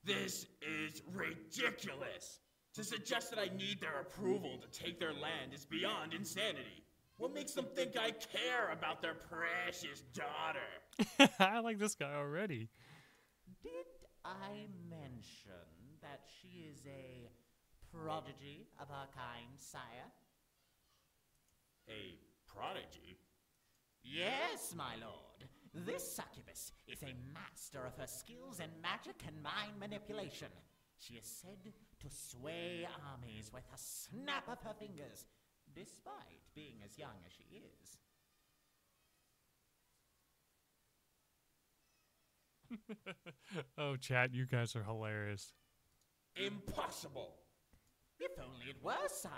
This is ridiculous. To suggest that I need their approval to take their land is beyond insanity. What makes them think I care about their precious daughter? I like this guy already. Did I mention that she is a prodigy of her kind, sire? A prodigy? Yes, my lord. This succubus is a master of her skills in magic and mind manipulation. She is said to sway armies with a snap of her fingers, despite being as young as she is. Oh, chat, you guys are hilarious. Impossible. If only it were, sire.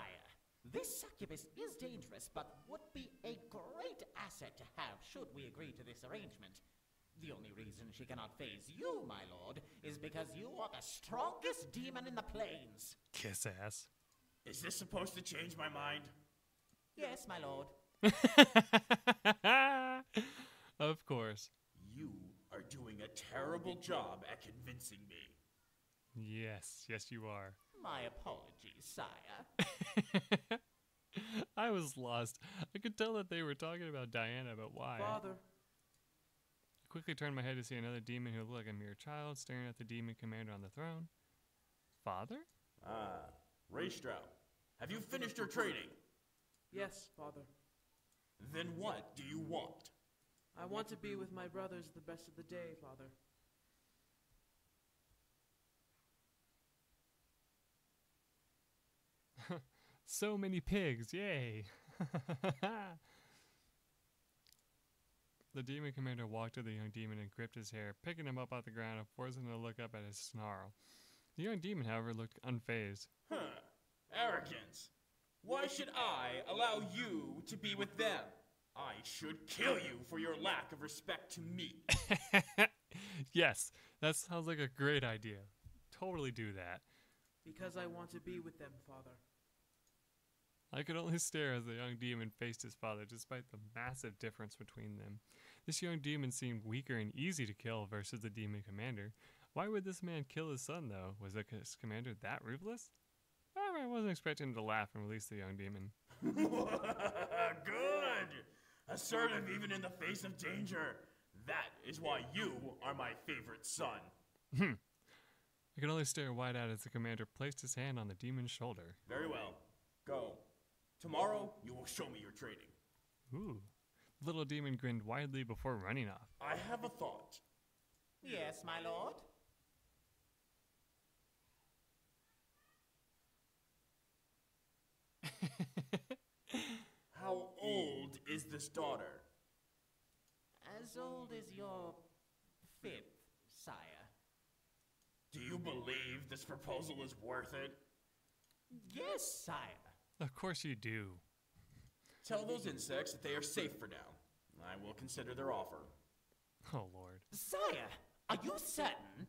This succubus is dangerous, but would be a great asset to have should we agree to this arrangement. The only reason she cannot phase you, my lord, is because you are the strongest demon in the plains. Kiss ass. Is this supposed to change my mind? Yes, my lord. Of course. You are doing a terrible job at convincing me. Yes, yes you are. My apologies, sire. I was lost. I could tell that they were talking about Diana, but why? Father. I quickly turned my head to see another demon who looked like a mere child staring at the demon commander on the throne. Father? Ah, Raystrout. Have you finished your training? Yes, Father. Then what do you want? I want to be with my brothers the best of the day, Father. So many pigs, yay! The demon commander walked to the young demon and gripped his hair, picking him up off the ground and forcing him to look up at his snarl. The young demon, however, looked unfazed. Arrogance. Why should I allow you to be with them? I should kill you for your lack of respect to me. Yes, that sounds like a great idea. Totally do that. Because I want to be with them, Father. I could only stare as the young demon faced his father, despite the massive difference between them. This young demon seemed weaker and easy to kill versus the demon commander. Why would this man kill his son, though? Was his commander that ruthless? I wasn't expecting him to laugh and release the young demon. Good! Assertive even in the face of danger. That is why you are my favorite son. I could only stare wide-eyed as the commander placed his hand on the demon's shoulder. Very well. Go. Tomorrow, you will show me your training. Ooh. The little demon grinned widely before running off. I have a thought. Yes, my lord. How old is this daughter? As old as your 5th, sire. Do you believe this proposal is worth it? Yes, sire. Of course you do. Tell those insects that they are safe for now. I will consider their offer. Oh, Lord. Sire, are you certain?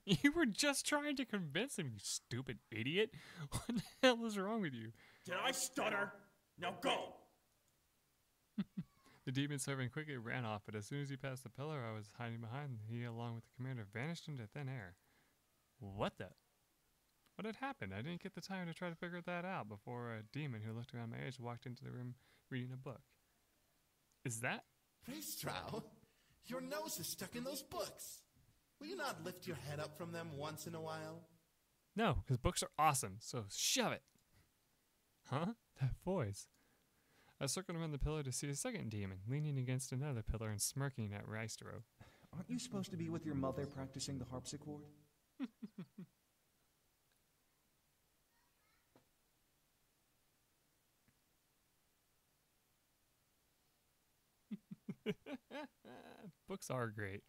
You were just trying to convince him, you stupid idiot. What the hell is wrong with you? Did I stutter? Now go! The demon servant quickly ran off, but as soon as he passed the pillar I was hiding behind, he, along with the commander, vanished into thin air. What the? What had happened? I didn't get the time to try to figure that out before a demon who looked around my age walked into the room reading a book. Is that? Raystrow, your nose is stuck in those books. Will you not lift your head up from them once in a while? No, because books are awesome, so shove it. Huh? That voice. I circled around the pillar to see a second demon, leaning against another pillar and smirking at Raystro. Aren't you supposed to be with your mother practicing the harpsichord? Books are great.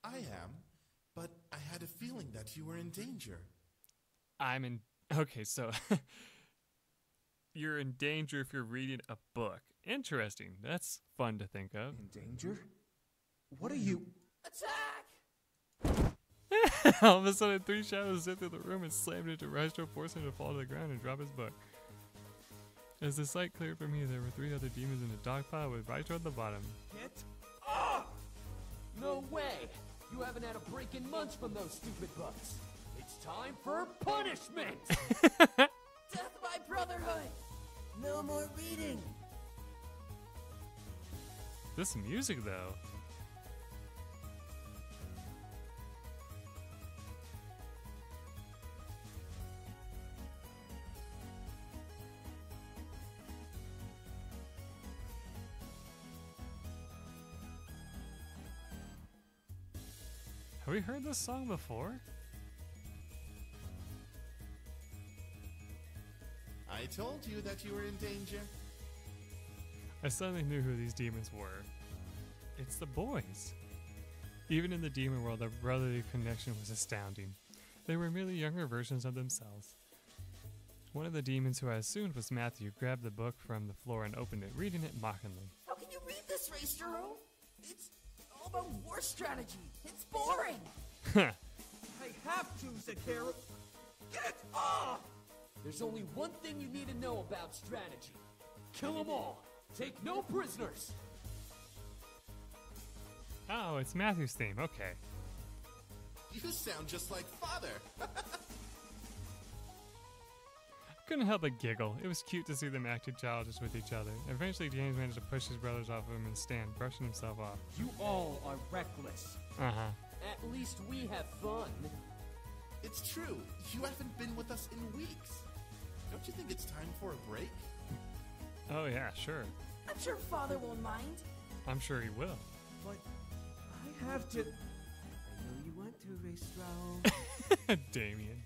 I am, but I had a feeling that you were in danger. I'm in. Okay, so you're in danger if you're reading a book. Interesting. That's fun to think of. In danger? What are you? Attack! All of a sudden, 3 shadows zipped through the room and slammed into Rystro, forcing him to fall to the ground and drop his book. As the sight cleared for me, there were 3 other demons in a dog pile with Rystro at the bottom. Get off! No way! You haven't had a break in months from those stupid books. It's time for punishment! Death by brotherhood! No more reading! This music, though. Have we heard this song before? I told you that you were in danger. I suddenly knew who these demons were. It's the boys. Even in the demon world, their brotherly connection was astounding. They were merely younger versions of themselves. One of the demons who I assumed was Matthew grabbed the book from the floor and opened it, reading it mockingly. How can you read this, Raystro? It's all about war strategy. It's boring. I have to, Zakara. Get off! There's only one thing you need to know about strategy. Kill them all. Take no prisoners. Oh, it's Matthew's theme. Okay. You sound just like Father. Couldn't help but giggle. It was cute to see them acting childish with each other. Eventually, James managed to push his brothers off of him and stand, brushing himself off. You all are reckless. Uh-huh. At least we have fun. It's true. You haven't been with us in weeks. Don't you think it's time for a break? Oh, yeah, sure. I'm sure Father won't mind. I'm sure he will. But I have to... I know you want to, Raystro. Damien.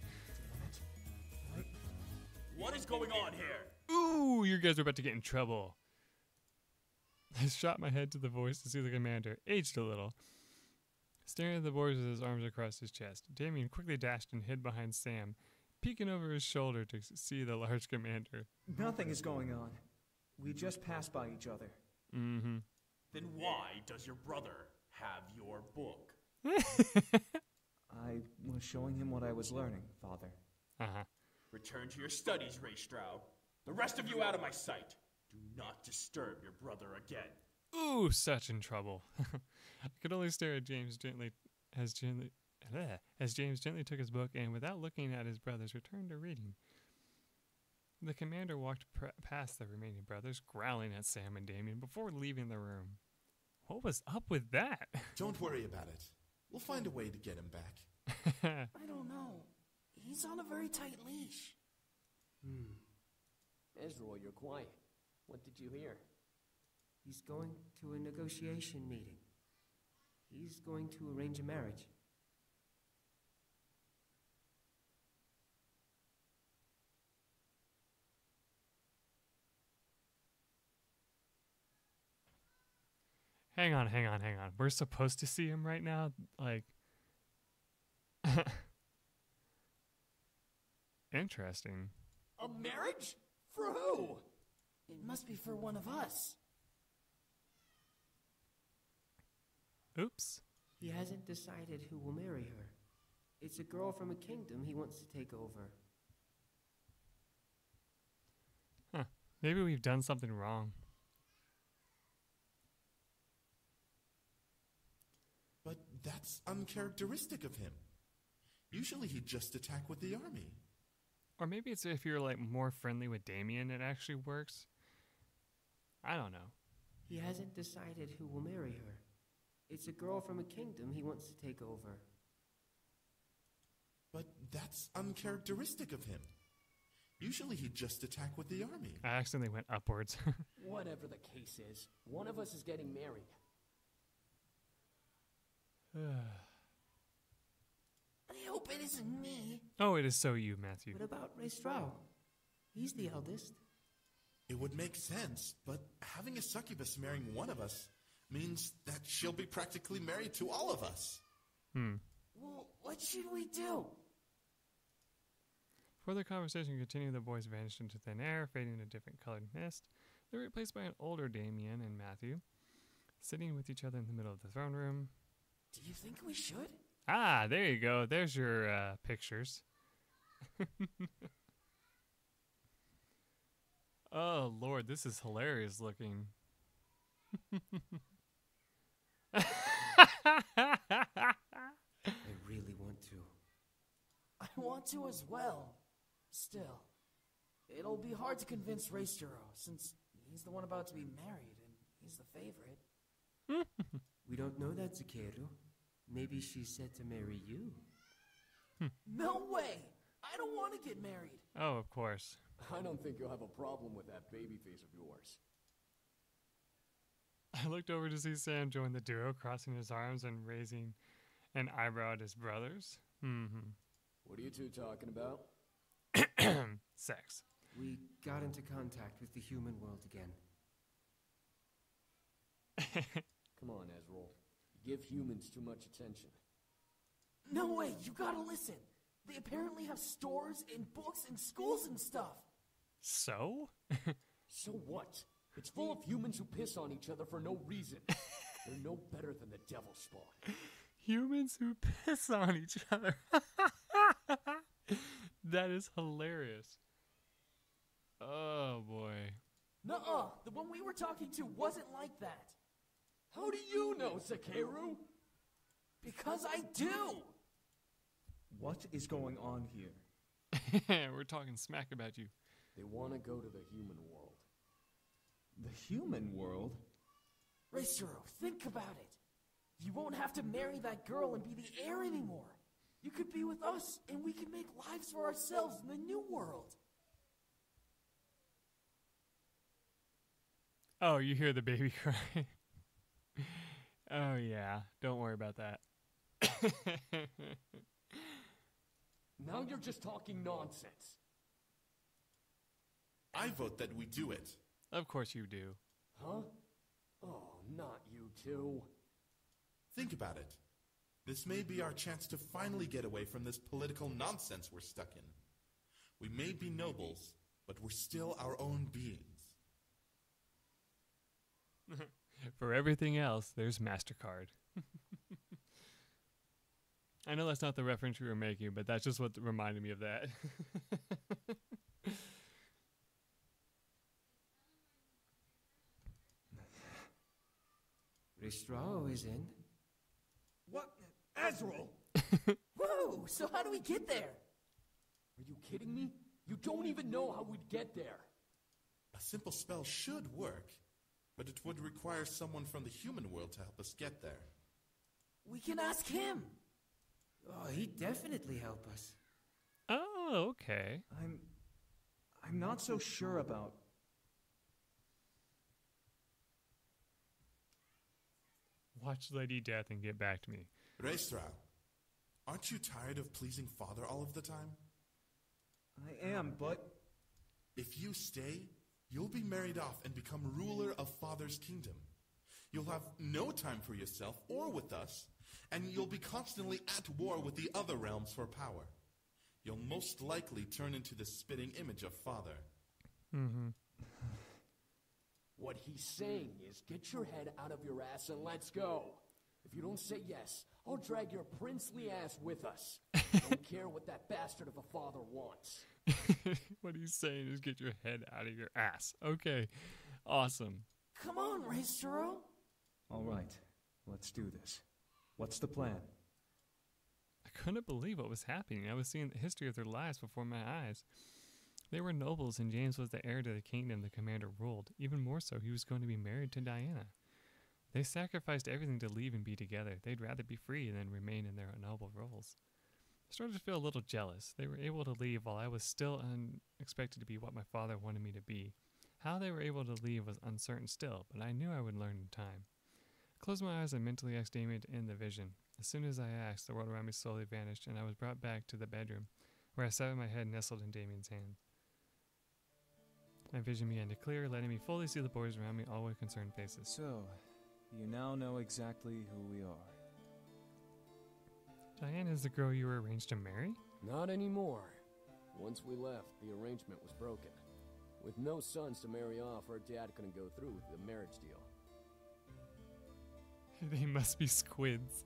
What is going on here? Ooh, you guys are about to get in trouble. I shot my head to the voice to see the commander, aged a little. Staring at the boys with his arms across his chest, Damien quickly dashed and hid behind Sam, peeking over his shoulder to see the large commander. Nothing is going on. We just passed by each other. Mm-hmm. Then why does your brother have your book? I was showing him what I was learning, Father. Uh-huh. Return to your studies, Raystro. The rest of you out of my sight. Do not disturb your brother again. Ooh, such in trouble. I could only stare at James as James gently took his book and, without looking at his brothers, returned to reading. The commander walked past the remaining brothers, growling at Sam and Damien before leaving the room. What was up with that? Don't worry about it. We'll find a way to get him back. I don't know. He's on a very tight leash. Ezra, you're quiet. What did you hear? He's going to a negotiation meeting. He's going to arrange a marriage. Hang on. We're supposed to see him right now? Like... Interesting. A marriage? For who? It must be for one of us. Oops. He hasn't decided who will marry her. It's a girl from a kingdom he wants to take over. Huh. Maybe we've done something wrong. But that's uncharacteristic of him. Usually he'd just attack with the army. Or maybe it's if you're like more friendly with Damien, it actually works. I don't know. He hasn't decided who will marry her. It's a girl from a kingdom he wants to take over. But that's uncharacteristic of him. Usually he'd just attack with the army. I accidentally went upwards. Whatever the case is, one of us is getting married. I hope it isn't me. Oh, it is so you, Matthew. What about Ray Strau? He's the eldest. It would make sense, but having a succubus marrying one of us means that she'll be practically married to all of us. Well, what should we do? Before the conversation continued, the boys vanished into thin air, fading into different colored mist. They were replaced by an older Damien and Matthew, sitting with each other in the middle of the throne room. Do you think we should? Ah, there you go. There's your pictures. Oh, Lord, this is hilarious looking. I really want to. I want to as well. Still, it'll be hard to convince Raistero, since he's the one about to be married, and he's the favorite. We don't know that, Zakeru. Maybe she's set to marry you. No way! I don't want to get married. Oh, of course. I don't think you'll have a problem with that baby face of yours. I looked over to see Sam join the duo, crossing his arms and raising an eyebrow at his brothers. What are you two talking about? Sex. We got into contact with the human world again. Come on, Ezreal. You give humans too much attention. No way, you gotta listen. They apparently have stores and books and schools and stuff. So? So what? It's full of humans who piss on each other for no reason. They're no better than the devil spawn. Humans who piss on each other. That is hilarious. Oh, boy. Nuh-uh, the one we were talking to wasn't like that. How do you know, Zakeru? Because I do! What is going on here? We're talking smack about you. They want to go to the human world. The human world? Raistero, think about it. You won't have to marry that girl and be the heir anymore. You could be with us, and we can make lives for ourselves in the new world. Oh, you hear the baby cry. Oh, yeah. Don't worry about that. Now you're just talking nonsense. I vote that we do it. Of course you do. Huh? Oh, not you two. Think about it. This may be our chance to finally get away from this political nonsense we're stuck in. We may be nobles, but we're still our own beings. For everything else, there's MasterCard. I know that's not the reference we were making, but that's just what reminded me of that. Raistero is in. What? Ezreal! Whoa, so how do we get there? Are you kidding me? You don't even know how we'd get there. A simple spell should work, but it would require someone from the human world to help us get there. We can ask him. Oh, he'd definitely help us. Oh, okay. I'm not so sure about... Watch Lady Death and get back to me. Raistra, aren't you tired of pleasing Father all of the time? I am, but... If you stay, you'll be married off and become ruler of Father's kingdom. You'll have no time for yourself or with us, and you'll be constantly at war with the other realms for power. You'll most likely turn into the spitting image of Father. What he's saying is, get your head out of your ass and let's go. If you don't say yes, I'll drag your princely ass with us. Don't care what that bastard of a father wants. What he's saying is get your head out of your ass. Okay, awesome. Come on, Raistero. All right, let's do this. What's the plan? I couldn't believe what was happening. I was seeing the history of their lives before my eyes. They were nobles, and James was the heir to the kingdom the commander ruled. Even more so, he was going to be married to Diana. They sacrificed everything to leave and be together. They'd rather be free than remain in their noble roles. I started to feel a little jealous. They were able to leave while I was still unexpected to be what my father wanted me to be. How they were able to leave was uncertain still, but I knew I would learn in time. I closed my eyes and mentally asked Damien to end the vision. As soon as I asked, the world around me slowly vanished, and I was brought back to the bedroom, where I sat with my head nestled in Damien's hand. My vision began to clear, letting me fully see the boys around me, all with concerned faces. So, you now know exactly who we are. Diane is the girl you were arranged to marry? Not anymore. Once we left, the arrangement was broken. With no sons to marry off, her dad couldn't go through with the marriage deal. They must be squids.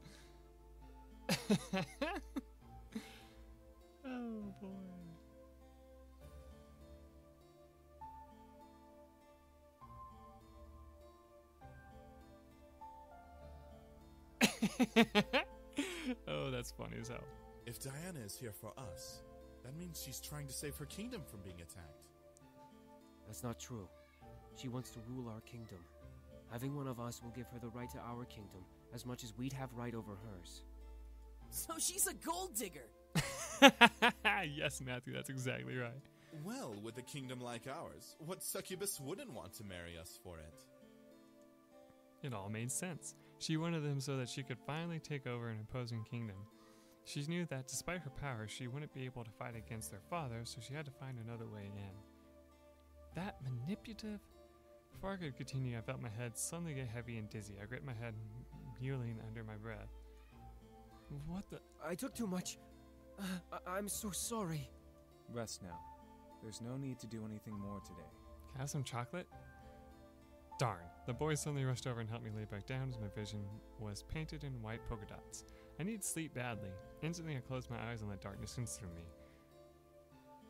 Oh boy. Oh, that's funny as hell. If Diana is here for us, that means she's trying to save her kingdom from being attacked. That's not true. She wants to rule our kingdom. Having one of us will give her the right to our kingdom, as much as we'd have right over hers. So she's a gold digger! Yes, Matthew, that's exactly right. Well, with a kingdom like ours, what succubus wouldn't want to marry us for it? It all made sense. She wanted them so that she could finally take over an opposing kingdom. She knew that despite her power, she wouldn't be able to fight against their father, so she had to find another way in. That manipulative? Before I could continue, I felt my head suddenly get heavy and dizzy. I gripped my head, mewling under my breath. What the? I took too much. I'm so sorry. Rest now. There's no need to do anything more today. Can I have some chocolate? Darn. The boys suddenly rushed over and helped me lay back down as my vision was painted in white polka dots. I needed sleep badly. Instantly, I closed my eyes and let darkness consume me.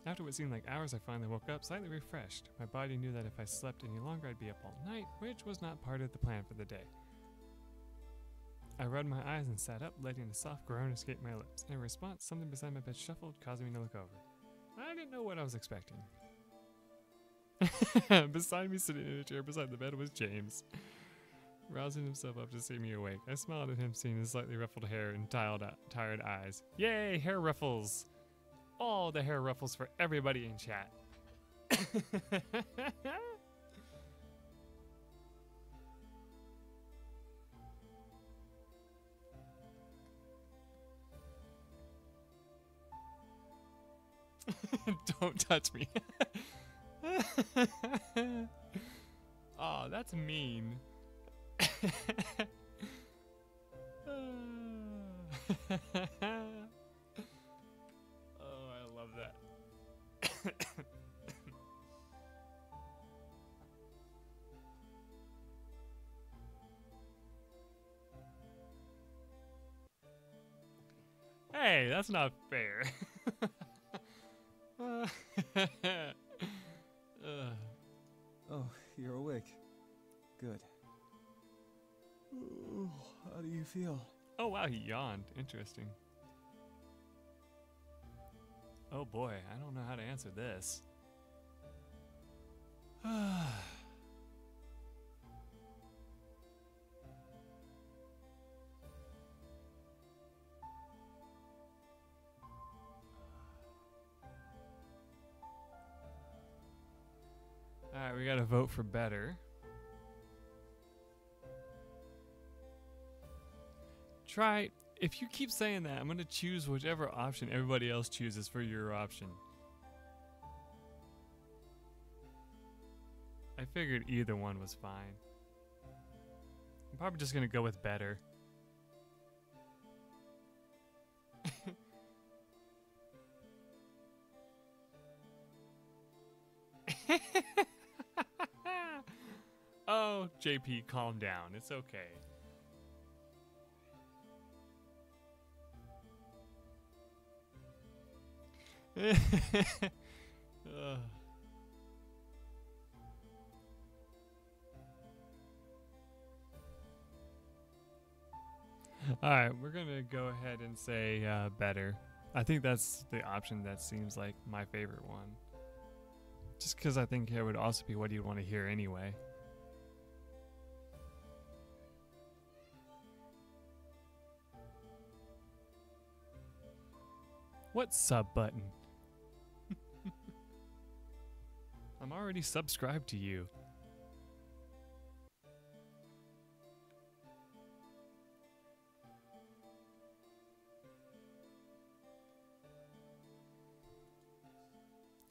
After what seemed like hours, I finally woke up, slightly refreshed. My body knew that if I slept any longer, I'd be up all night, which was not part of the plan for the day. I rubbed my eyes and sat up, letting a soft groan escape my lips. In response, something beside my bed shuffled, causing me to look over. I didn't know what I was expecting. Beside me, sitting in a chair beside the bed, was James. Rousing himself up to see me awake, I smiled at him, seeing his slightly ruffled hair and tired eyes. Yay, hair ruffles! All the hair ruffles for everybody in chat. Don't touch me. Oh, that's mean. Oh, I love that. Hey, that's not fair. Oh, you're awake. Good. Ooh, how do you feel? Oh wow, he yawned. Interesting. Oh boy, I don't know how to answer this. Alright, we gotta vote for better. Try, if you keep saying that, I'm gonna choose whichever option everybody else chooses for your option. I figured either one was fine. I'm probably just gonna go with better. Oh, JP, calm down. It's okay. Alright, we're gonna go ahead and say better. I think that's the option that seems like my favorite one. Just because I think it would also be what you'd want to hear anyway. What sub button? I'm already subscribed to you.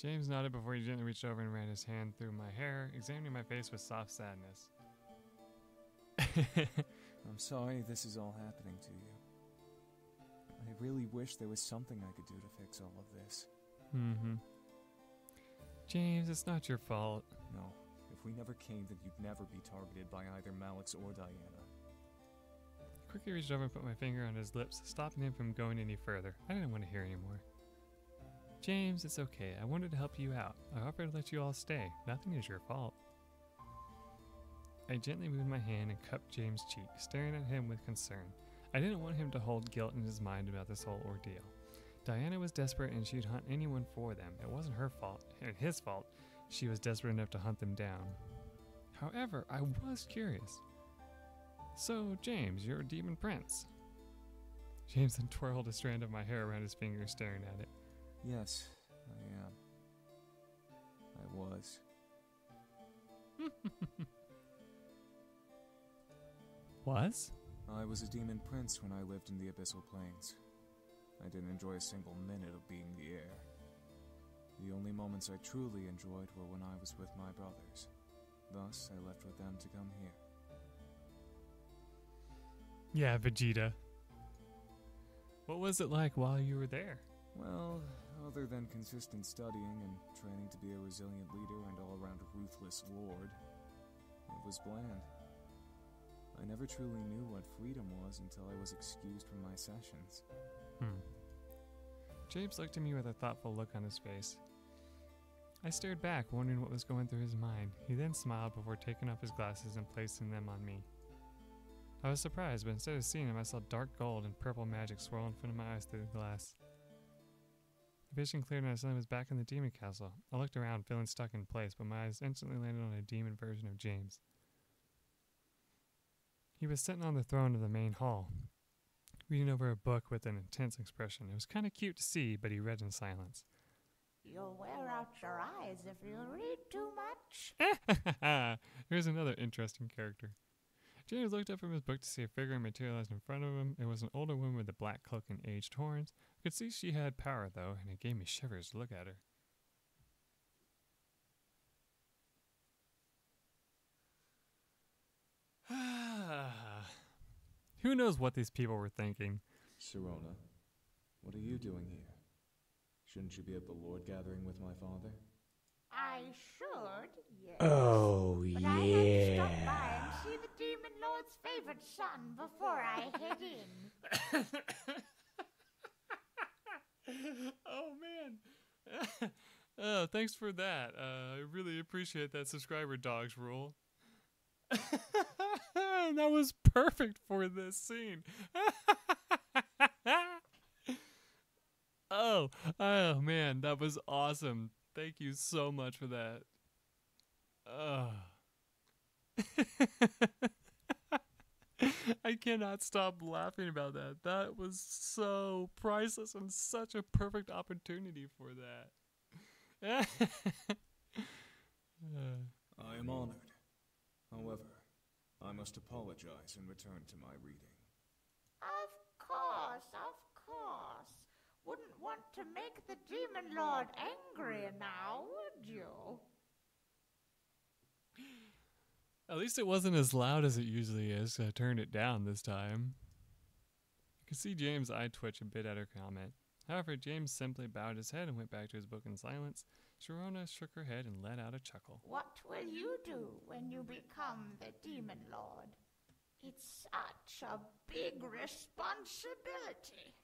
James nodded before he gently reached over and ran his hand through my hair, examining my face with soft sadness. I'm sorry this is all happening to you. I really wish there was something I could do to fix all of this. Mm-hmm. James, it's not your fault. No, if we never came, then you'd never be targeted by either Malix or Diana. I quickly reached over and put my finger on his lips, stopping him from going any further. I didn't want to hear anymore. James, it's okay. I wanted to help you out. I offered to let you all stay. Nothing is your fault. I gently moved my hand and cupped James' cheek, staring at him with concern. I didn't want him to hold guilt in his mind about this whole ordeal. Diana was desperate and she'd hunt anyone for them. It wasn't her fault, and his fault. She was desperate enough to hunt them down. However, I was curious. So, James, you're a demon prince. James then twirled a strand of my hair around his finger, staring at it. Yes, I am. I was. Was? I was a demon prince when I lived in the Abyssal Plains. I didn't enjoy a single minute of being the heir. The only moments I truly enjoyed were when I was with my brothers. Thus, I left with them to come here. Yeah, Vegeta. What was it like while you were there? Well, other than consistent studying and training to be a resilient leader and all-around ruthless lord, it was bland. I never truly knew what freedom was until I was excused from my sessions. James looked at me with a thoughtful look on his face. I stared back, wondering what was going through his mind. He then smiled before taking off his glasses and placing them on me. I was surprised, but instead of seeing him, I saw dark gold and purple magic swirl in front of my eyes through the glass. The vision cleared and I suddenly was back in the demon castle. I looked around, feeling stuck in place, but my eyes instantly landed on a demon version of James. He was sitting on the throne of the main hall, reading over a book with an intense expression. It was kind of cute to see, but he read in silence. You'll wear out your eyes if you read too much. Here's another interesting character. James looked up from his book to see a figure materialized in front of him. It was an older woman with a black cloak and aged horns. I could see she had power, though, and it gave me shivers to look at her. Who knows what these people were thinking? Sirona, what are you doing here? Shouldn't you be at the Lord gathering with my father? I should, yes. Oh, but I had to stop by and see the Demon Lord's favorite son before I head in. Oh, man. Thanks for that. I really appreciate that subscriber dogs rule. That was perfect for this scene. Oh man, that was awesome. Thank you so much for that. I cannot stop laughing about that. That was so priceless and such a perfect opportunity for that. I am honored. However, I must apologize and return to my reading. Of course. Wouldn't want to make the Demon Lord angry now, would you? At least it wasn't as loud as it usually is, so I turned it down this time. You could see James' eye twitch a bit at her comment. However, James simply bowed his head and went back to his book in silence. Sharona shook her head and let out a chuckle. What will you do when you become the Demon Lord? It's such a big responsibility.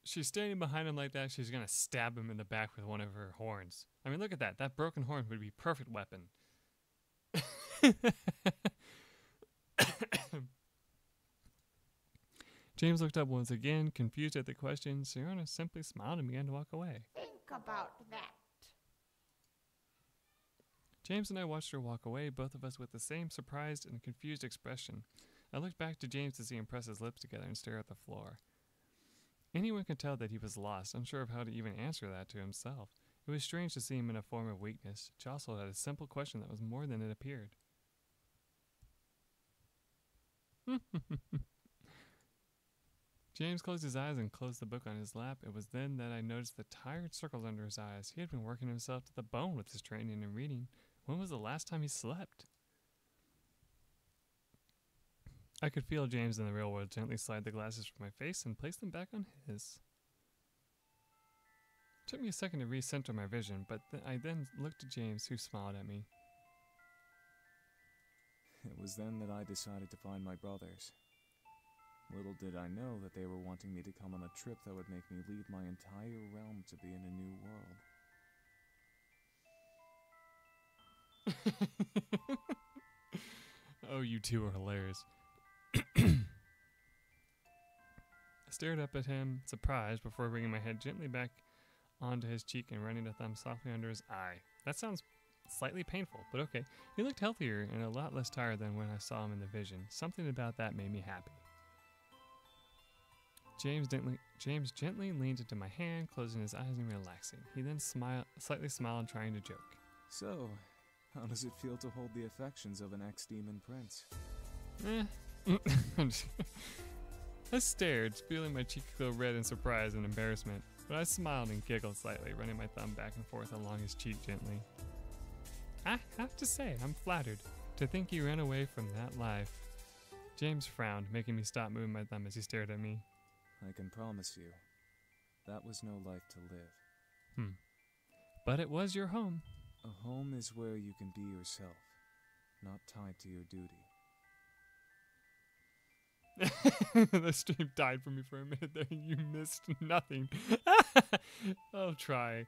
She's standing behind him like that. She's gonna stab him in the back with one of her horns. I mean, look at that. That broken horn would be a perfect weapon. James looked up once again, confused at the question. Sirona simply smiled and began to walk away. Think about that. James and I watched her walk away, both of us with the same surprised and confused expression. I looked back to James to see him press his lips together and stare at the floor. Anyone could tell that he was lost, unsure of how to even answer that to himself. It was strange to see him in a form of weakness, jostled at a simple question that was more than it appeared. James closed his eyes and closed the book on his lap. It was then that I noticed the tired circles under his eyes. He had been working himself to the bone with his training and reading. When was the last time he slept? I could feel James in the real world gently slide the glasses from my face and place them back on his. It took me a second to recenter my vision, but I then looked at James, who smiled at me. It was then that I decided to find my brothers. Little did I know that they were wanting me to come on a trip that would make me leave my entire realm to be in a new world. Oh, you two are hilarious. I stared up at him, surprised, before bringing my head gently back onto his cheek and running a thumb softly under his eye. That sounds slightly painful, but okay. He looked healthier and a lot less tired than when I saw him in the vision. Something about that made me happy. James gently leaned into my hand, closing his eyes and relaxing. He then slightly smiled, trying to joke. So, how does it feel to hold the affections of an ex-demon prince? I stared, feeling my cheek glow red in surprise and embarrassment, but I smiled and giggled slightly, running my thumb back and forth along his cheek gently. I have to say, I'm flattered to think you ran away from that life. James frowned, making me stop moving my thumb as he stared at me. I can promise you, that was no life to live. But it was your home. A home is where you can be yourself, not tied to your duty. The stream died for me for a minute there. You missed nothing. I'll try.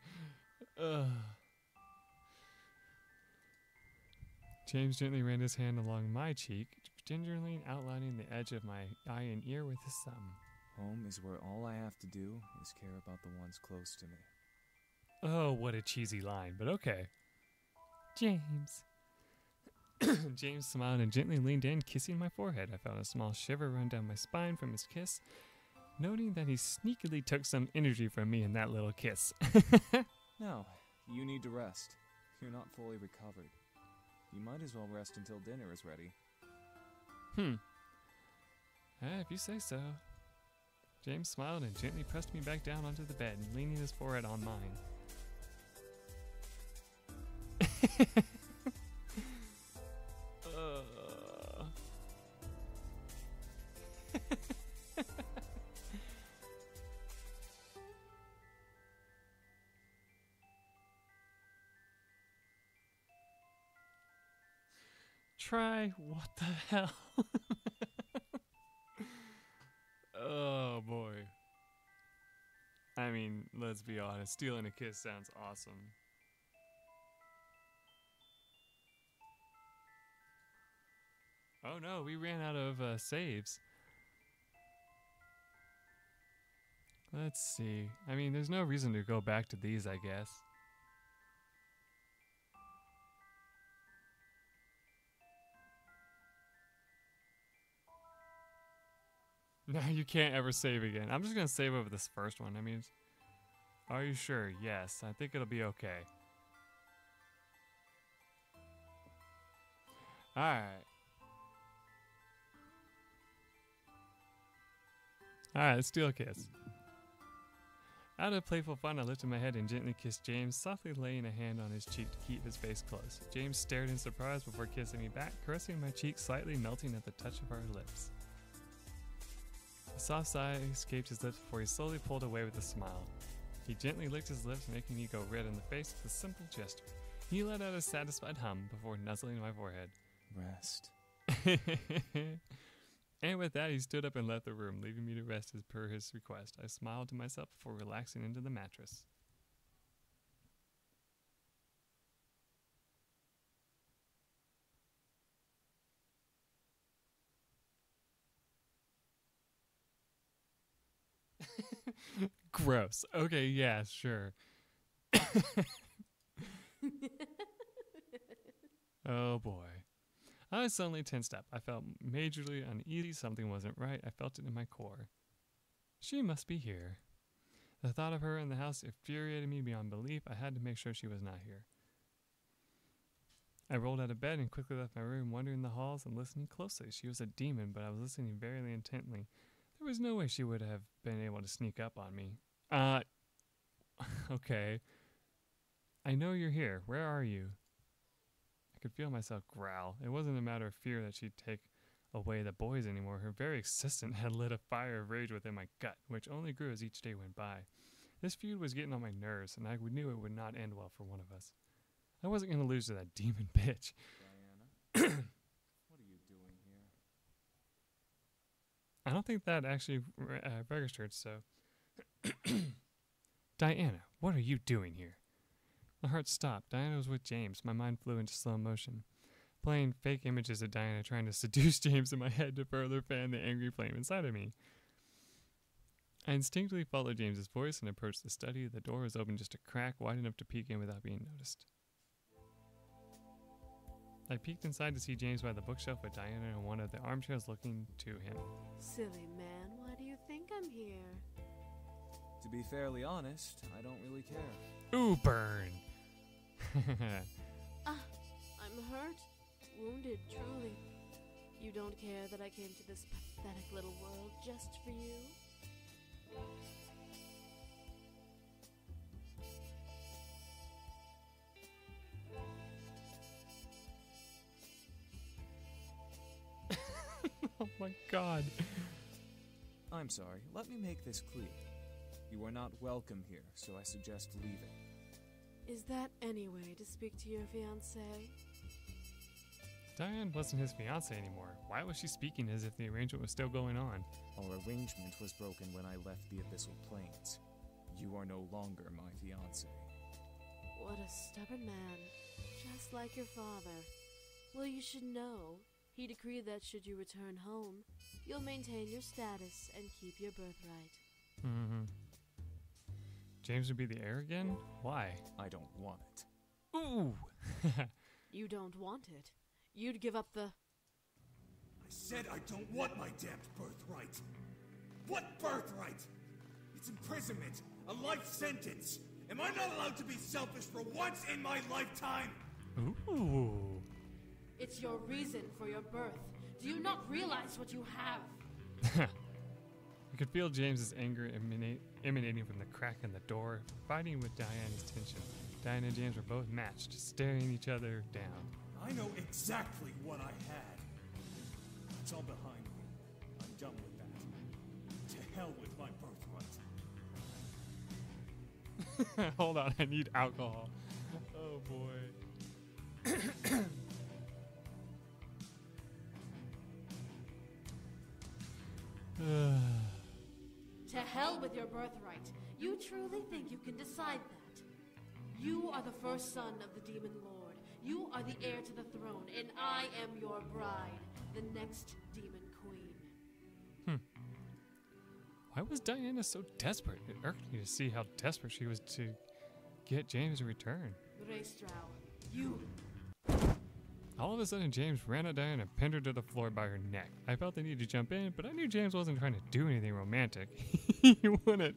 James gently ran his hand along my cheek, gingerly outlining the edge of my eye and ear with his thumb. Home is where all I have to do is care about the ones close to me. Oh, what a cheesy line, but okay. James. James smiled and gently leaned in, kissing my forehead. I felt a small shiver run down my spine from his kiss, noting that he sneakily took some energy from me in that little kiss. No, you need to rest. You're not fully recovered. You might as well rest until dinner is ready. If you say so. James smiled and gently pressed me back down onto the bed, leaning his forehead on mine. Try what the hell? Oh boy. I mean, let's be honest, stealing a kiss sounds awesome. Oh no, we ran out of saves. Let's see. I mean, there's no reason to go back to these, I guess. Now you can't ever save again. I'm just going to save over this first one. I mean, are you sure? Yes, I think it'll be okay. Alright. Alright, steel kiss. Out of playful fun, I lifted my head and gently kissed James, softly laying a hand on his cheek to keep his face close. James stared in surprise before kissing me back, caressing my cheek, slightly melting at the touch of our lips. A soft sigh escaped his lips before he slowly pulled away with a smile. He gently licked his lips, making me go red in the face with a simple gesture. He let out a satisfied hum before nuzzling my forehead. Rest. And with that, he stood up and left the room, leaving me to rest as per his request. I smiled to myself before relaxing into the mattress. Gross. Okay, yeah, sure. Oh boy. I suddenly tensed up. I felt majorly uneasy. Something wasn't right. I felt it in my core. She must be here. The thought of her in the house infuriated me beyond belief. I had to make sure she was not here. I rolled out of bed and quickly left my room, wandering the halls and listening closely. She was a demon, but I was listening very intently. There was no way she would have been able to sneak up on me. Okay. I know you're here. Where are you? I could feel myself growl. It wasn't a matter of fear that she'd take away the boys anymore. Her very existence had lit a fire of rage within my gut, which only grew as each day went by. This feud was getting on my nerves, and I knew it would not end well for one of us. I wasn't going to lose to that demon bitch. Diana, what are you doing here? I don't think that actually registered, so... Diana, what are you doing here? My heart stopped. Diana was with James. My mind flew into slow motion, playing fake images of Diana trying to seduce James in my head to further fan the angry flame inside of me. I instinctively followed James's voice and approached the study. The door was open just a crack wide enough to peek in without being noticed. I peeked inside to see James by the bookshelf with Diana in one of the armchairs looking to him. Silly man, why do you think I'm here? To be fairly honest, I don't really care. Ooh, burn! I'm hurt. Wounded, truly. You don't care that I came to this pathetic little world just for you? Oh my god. I'm sorry, let me make this clear. You are not welcome here, so I suggest leaving. Is that any way to speak to your fiancé? Diane wasn't his fiancée anymore. Why was she speaking as if the arrangement was still going on? Our arrangement was broken when I left the Abyssal Plains. You are no longer my fiancé. What a stubborn man. Just like your father. Well, you should know. He decreed that should you return home, you'll maintain your status and keep your birthright. Mm-hmm. James would be the heir again? Why? I don't want it. Ooh! You don't want it. You'd give up the... I said I don't want my damned birthright. What birthright? It's imprisonment, a life sentence. Am I not allowed to be selfish for once in my lifetime? Ooh. It's your reason for your birth. Do you not realize what you have? I could feel James's anger emanating from the crack in the door, fighting with Diana's tension. Diana and James were both matched, staring each other down. I know exactly what I had. It's all behind me. I'm done with that. To hell with my birthright. Hold on, I need alcohol. Oh boy. To hell with your birthright. You truly think you can decide that? You are the first son of the Demon Lord. You are the heir to the throne, and I am your bride, the next Demon Queen. Why was Diana so desperate? It irked me to see how desperate she was to get James to return. Raestrow, you... All of a sudden, James ran at Diana and pinned her to the floor by her neck. I felt the need to jump in, but I knew James wasn't trying to do anything romantic. He wouldn't.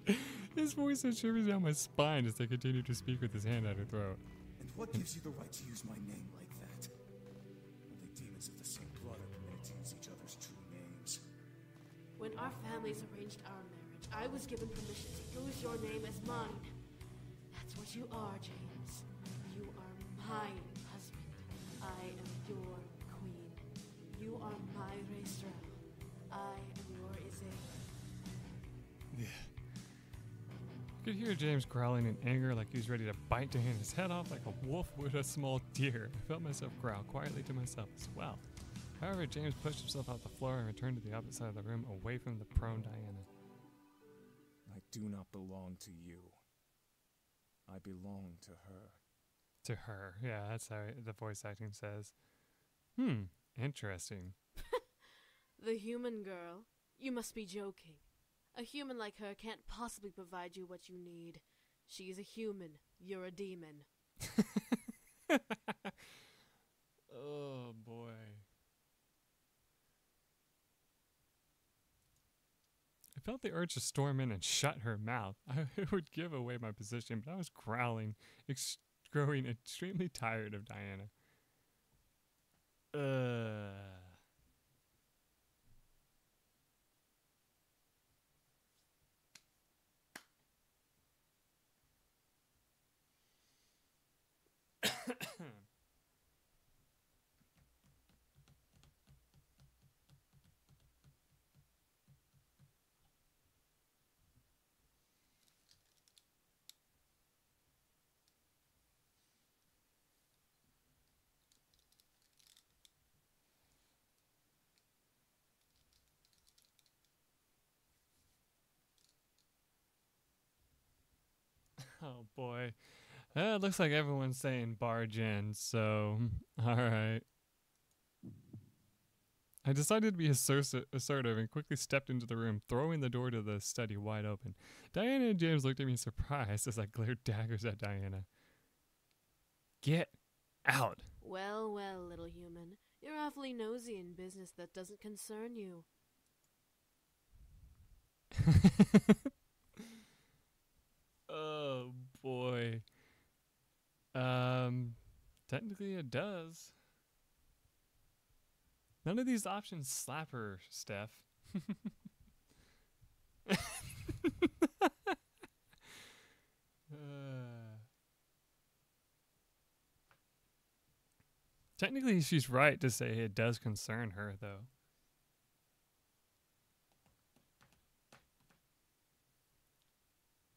His voice sent shivers down my spine as they continued to speak with his hand at her throat. And what gives you the right to use my name like that? Only demons of the same blood are permitted to use each other's true names. When our families arranged our marriage, I was given permission to use your name as mine. That's what you are, James. You are my husband. I am your queen. You are my Raestrow. I am your Isaiah. Yeah. I could hear James growling in anger like he was ready to bite Diana's head off like a wolf would a small deer. I felt myself growl quietly to myself as well. However, James pushed himself off the floor and returned to the opposite side of the room, away from the prone Diana. I do not belong to you. I belong to her. To her. Yeah, that's how the voice acting says. Interesting. The human girl? You must be joking. A human like her can't possibly provide you what you need. She's a human. You're a demon. Oh, boy. I felt the urge to storm in and shut her mouth. I would give away my position, but I was growing, growing extremely tired of Diana. Oh boy. It looks like everyone's saying barge in, so alright. I decided to be assertive and quickly stepped into the room, throwing the door to the study wide open. Diana and James looked at me surprised as I glared daggers at Diana. Get out! Well, well, little human. You're awfully nosy in business that doesn't concern you. Oh boy. Technically it does. None of these options slap her, Steph. Technically she's right to say it does concern her, though.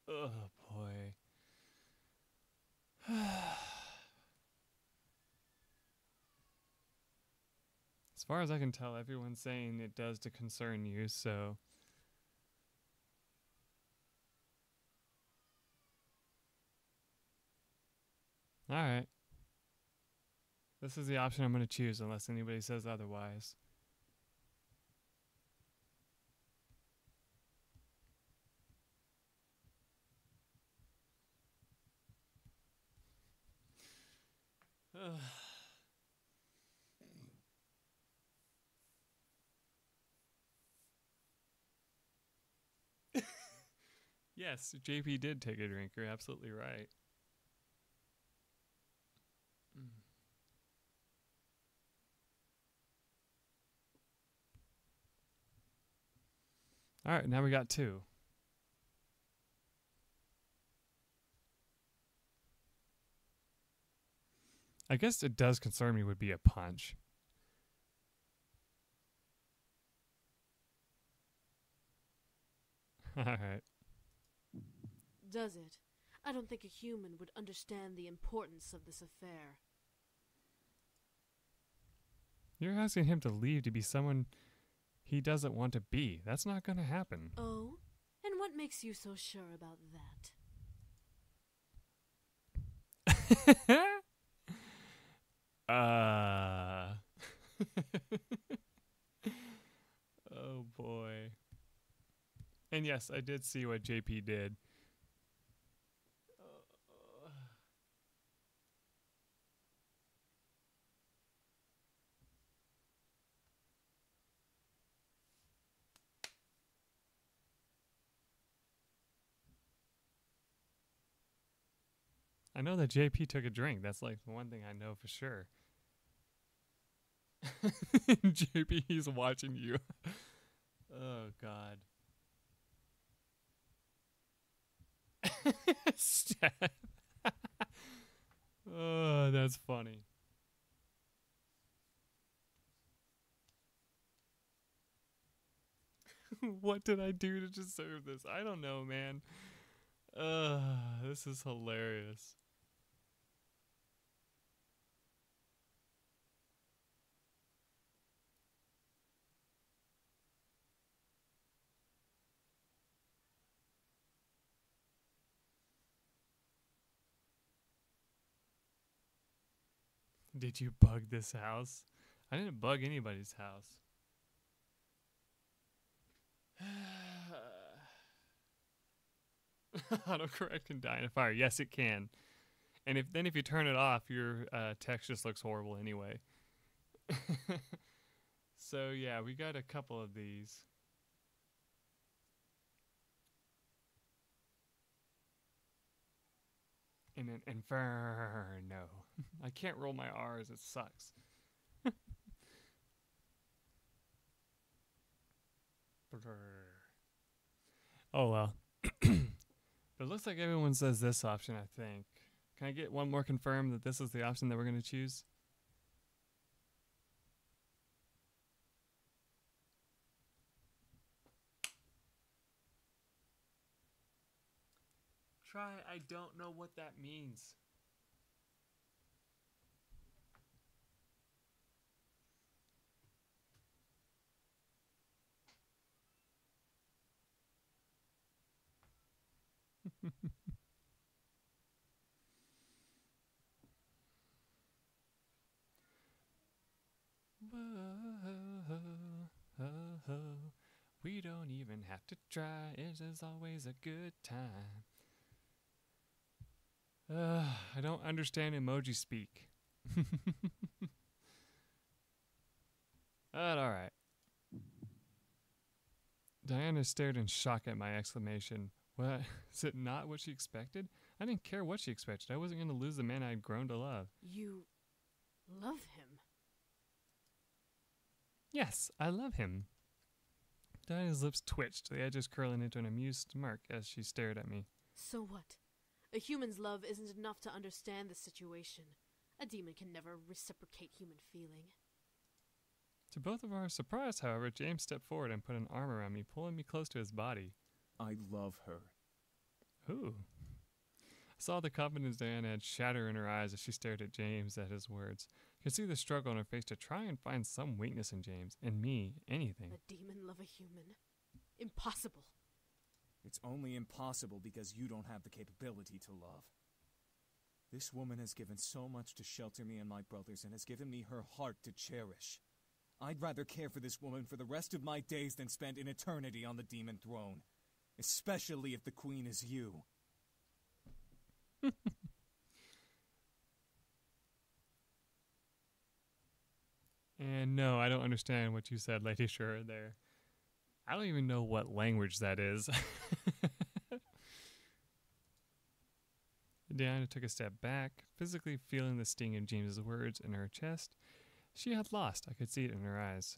Oh boy. As far as I can tell, everyone's saying it does to concern you, so... Alright. This is the option I'm going to choose unless anybody says otherwise. Yes, JP did take a drink. You're absolutely right. All right, now we got two. I guess it does concern me would be a punch. All right. Does it? I don't think a human would understand the importance of this affair. You're asking him to leave to be someone he doesn't want to be. That's not going to happen. Oh? And what makes you so sure about that? Oh boy. And yes, I did see what JP did. I know that JP took a drink. That's like the one thing I know for sure. JP, he's watching you. Oh, God. Steph. Oh, that's funny. What did I do to deserve this? I don't know, man. This is hilarious. Did you bug this house? I didn't bug anybody's house. Autocorrect can die in a fire. Yes, it can. And if you turn it off, your text just looks horrible anyway. So yeah, we got a couple of these. In an inferno. I can't roll my R's. It sucks. Oh well. But it looks like everyone says this option, I think. Can I get one more confirmed that this is the option that we're going to choose? Try, I don't know what that means. We don't even have to try. It is always a good time. I don't understand emoji speak. But alright. Diana stared in shock at my exclamation. What? Is it not what she expected? I didn't care what she expected. I wasn't going to lose the man I had grown to love. You love him? Yes, I love him. Diana's lips twitched, the edges curling into an amused smirk as she stared at me. So what? A human's love isn't enough to understand the situation. A demon can never reciprocate human feeling. To both of our surprise, however, James stepped forward and put an arm around me, pulling me close to his body. I love her. Ooh. I saw the confidence Diana had shatter in her eyes as she stared at James at his words. I could see the struggle in her face to try and find some weakness in James, in me, anything. A demon love a human? Impossible. It's only impossible because you don't have the capability to love. This woman has given so much to shelter me and my brothers and has given me her heart to cherish. I'd rather care for this woman for the rest of my days than spend an eternity on the demon throne. Especially if the queen is you. And no, I don't understand what you said, Lady Shura, there. I don't even know what language that is. Diana took a step back, physically feeling the sting of James's words in her chest. She had lost. I could see it in her eyes.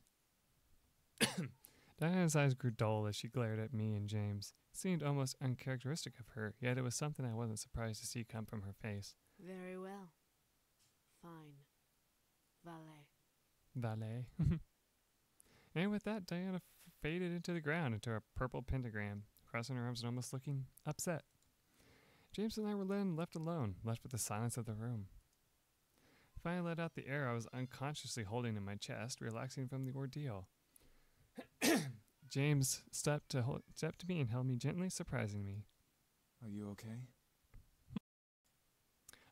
Diana's eyes grew dull as she glared at me and James. It seemed almost uncharacteristic of her, yet it was something I wasn't surprised to see come from her face. Very well. Fine. Valet. Valet. And with that, Diana faded into the ground, into a purple pentagram, crossing her arms and almost looking upset. James and I were then left alone, left with the silence of the room. Finally let out the air I was unconsciously holding in my chest, relaxing from the ordeal. James stepped to me and held me gently, surprising me. Are you okay?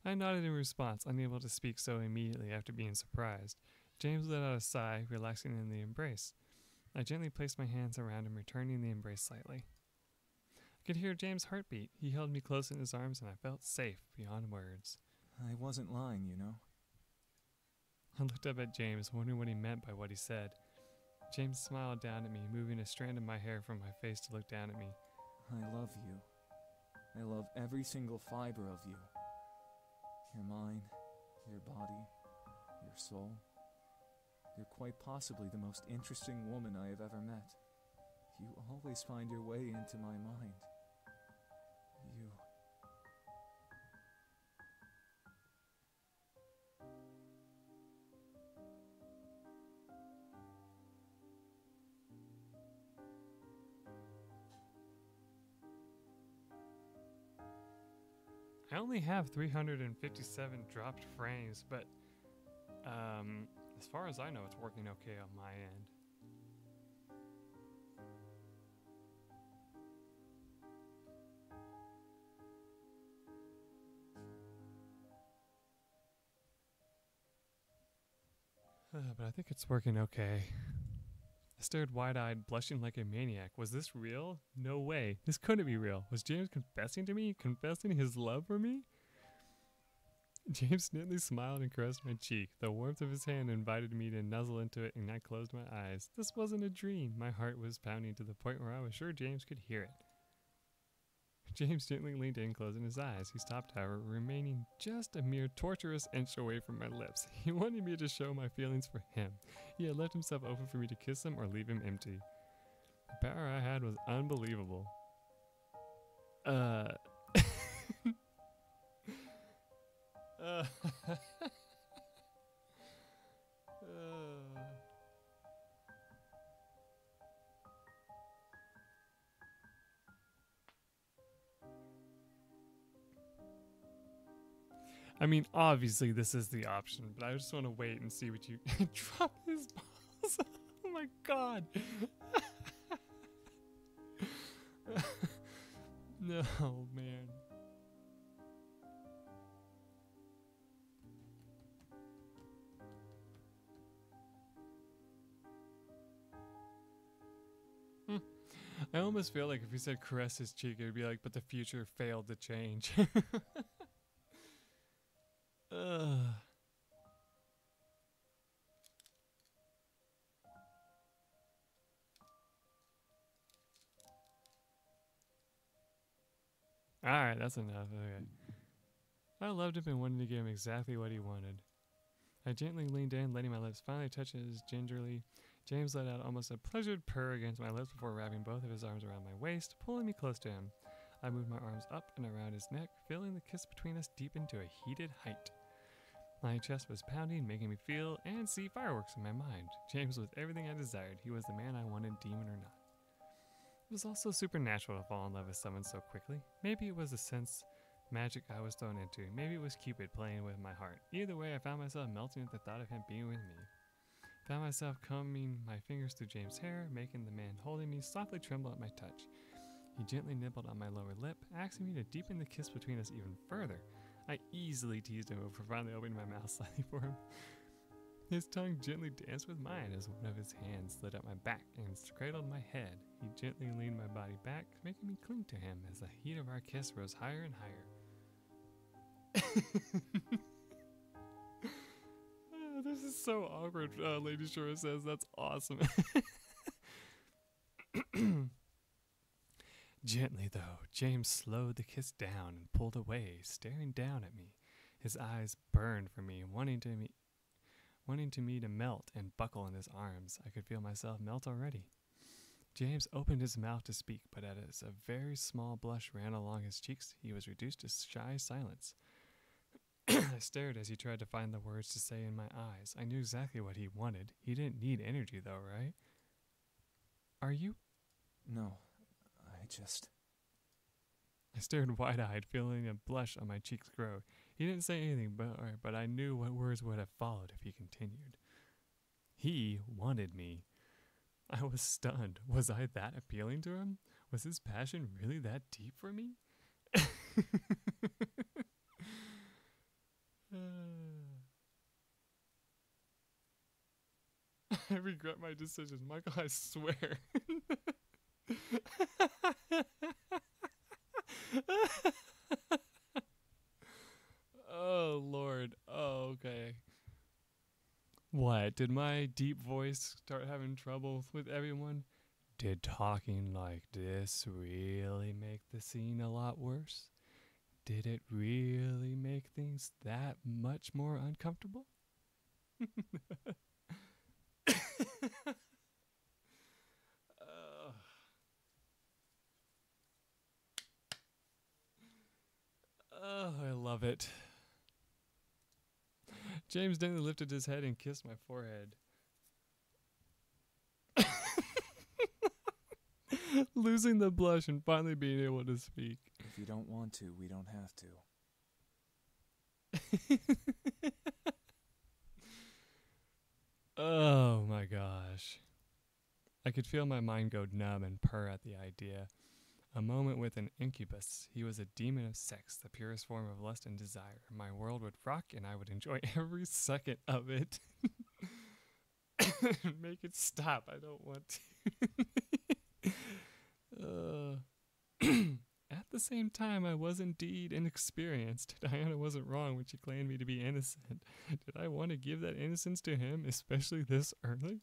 I nodded in response, unable to speak so immediately after being surprised. James let out a sigh, relaxing in the embrace. I gently placed my hands around him, returning the embrace slightly. I could hear James' heartbeat. He held me close in his arms, and I felt safe beyond words. I wasn't lying, you know. I looked up at James, wondering what he meant by what he said. James smiled down at me, moving a strand of my hair from my face to look down at me. I love you. I love every single fiber of you. Your mind, your body, your soul. You're quite possibly the most interesting woman I have ever met. You always find your way into my mind. You... I only have 357 dropped frames, but as far as I know, it's working okay on my end. But I think it's working okay. I stared wide-eyed, blushing like a maniac. Was this real? No way. This couldn't be real. Was James confessing to me? Confessing his love for me? James gently smiled and caressed my cheek. The warmth of his hand invited me to nuzzle into it, and I closed my eyes. This wasn't a dream. My heart was pounding to the point where I was sure James could hear it. James gently leaned in, closing his eyes. He stopped, however, remaining just a mere torturous inch away from my lips. He wanted me to show my feelings for him. He had left himself open for me to kiss him or leave him empty. The power I had was unbelievable. Uh. I mean, obviously this is the option, but I just want to wait and see what you drop his balls. Oh my god. No, man. I almost feel like if he said caress his cheek, it would be like, but the future failed to change. Alright, that's enough. Okay. I loved him and wanted to give him exactly what he wanted. I gently leaned in, letting my lips finally touch his gingerly. James let out almost a pleasured purr against my lips before wrapping both of his arms around my waist, pulling me close to him. I moved my arms up and around his neck, feeling the kiss between us deepen to a heated height. My chest was pounding, making me feel and see fireworks in my mind. James was everything I desired. He was the man I wanted, demon or not. It was also supernatural to fall in love with someone so quickly. Maybe it was the sense magic I was thrown into. Maybe it was Cupid playing with my heart. Either way, I found myself melting at the thought of him being with me. Found myself combing my fingers through James' hair, making the man holding me softly tremble at my touch. He gently nibbled on my lower lip, asking me to deepen the kiss between us even further. I easily teased him before finally opening my mouth slightly for him. His tongue gently danced with mine as one of his hands slid up my back and cradled my head. He gently leaned my body back, making me cling to him as the heat of our kiss rose higher and higher. Oh, this is so awkward, Lady Shora says. That's awesome. Gently, though, James slowed the kiss down and pulled away, staring down at me. His eyes burned for me, wanting me to melt and buckle in his arms. I could feel myself melt already. James opened his mouth to speak, but as a very small blush ran along his cheeks, he was reduced to shy silence. I stared as he tried to find the words to say in my eyes. I knew exactly what he wanted. He didn't need energy, though, right? Are you? No, I just... I stared wide-eyed, feeling a blush on my cheeks grow. He didn't say anything, but I knew what words would have followed if he continued. He wanted me. I was stunned. Was I that appealing to him? Was his passion really that deep for me? I regret my decision, Michael, I swear. Oh, Lord. Oh, okay. What? Did my deep voice start having trouble with everyone? Did talking like this really make the scene a lot worse? Did it really make things that much more uncomfortable? Oh, I love it. James gently lifted his head and kissed my forehead. Losing the blush and finally being able to speak. If you don't want to, we don't have to. Oh my gosh. I could feel my mind go numb and purr at the idea. A moment with an incubus. He was a demon of sex, the purest form of lust and desire. My world would rock and I would enjoy every second of it. Make it stop. I don't want to. At the same time, I was indeed inexperienced. Diana wasn't wrong when she claimed me to be innocent. Did I want to give that innocence to him, especially this early?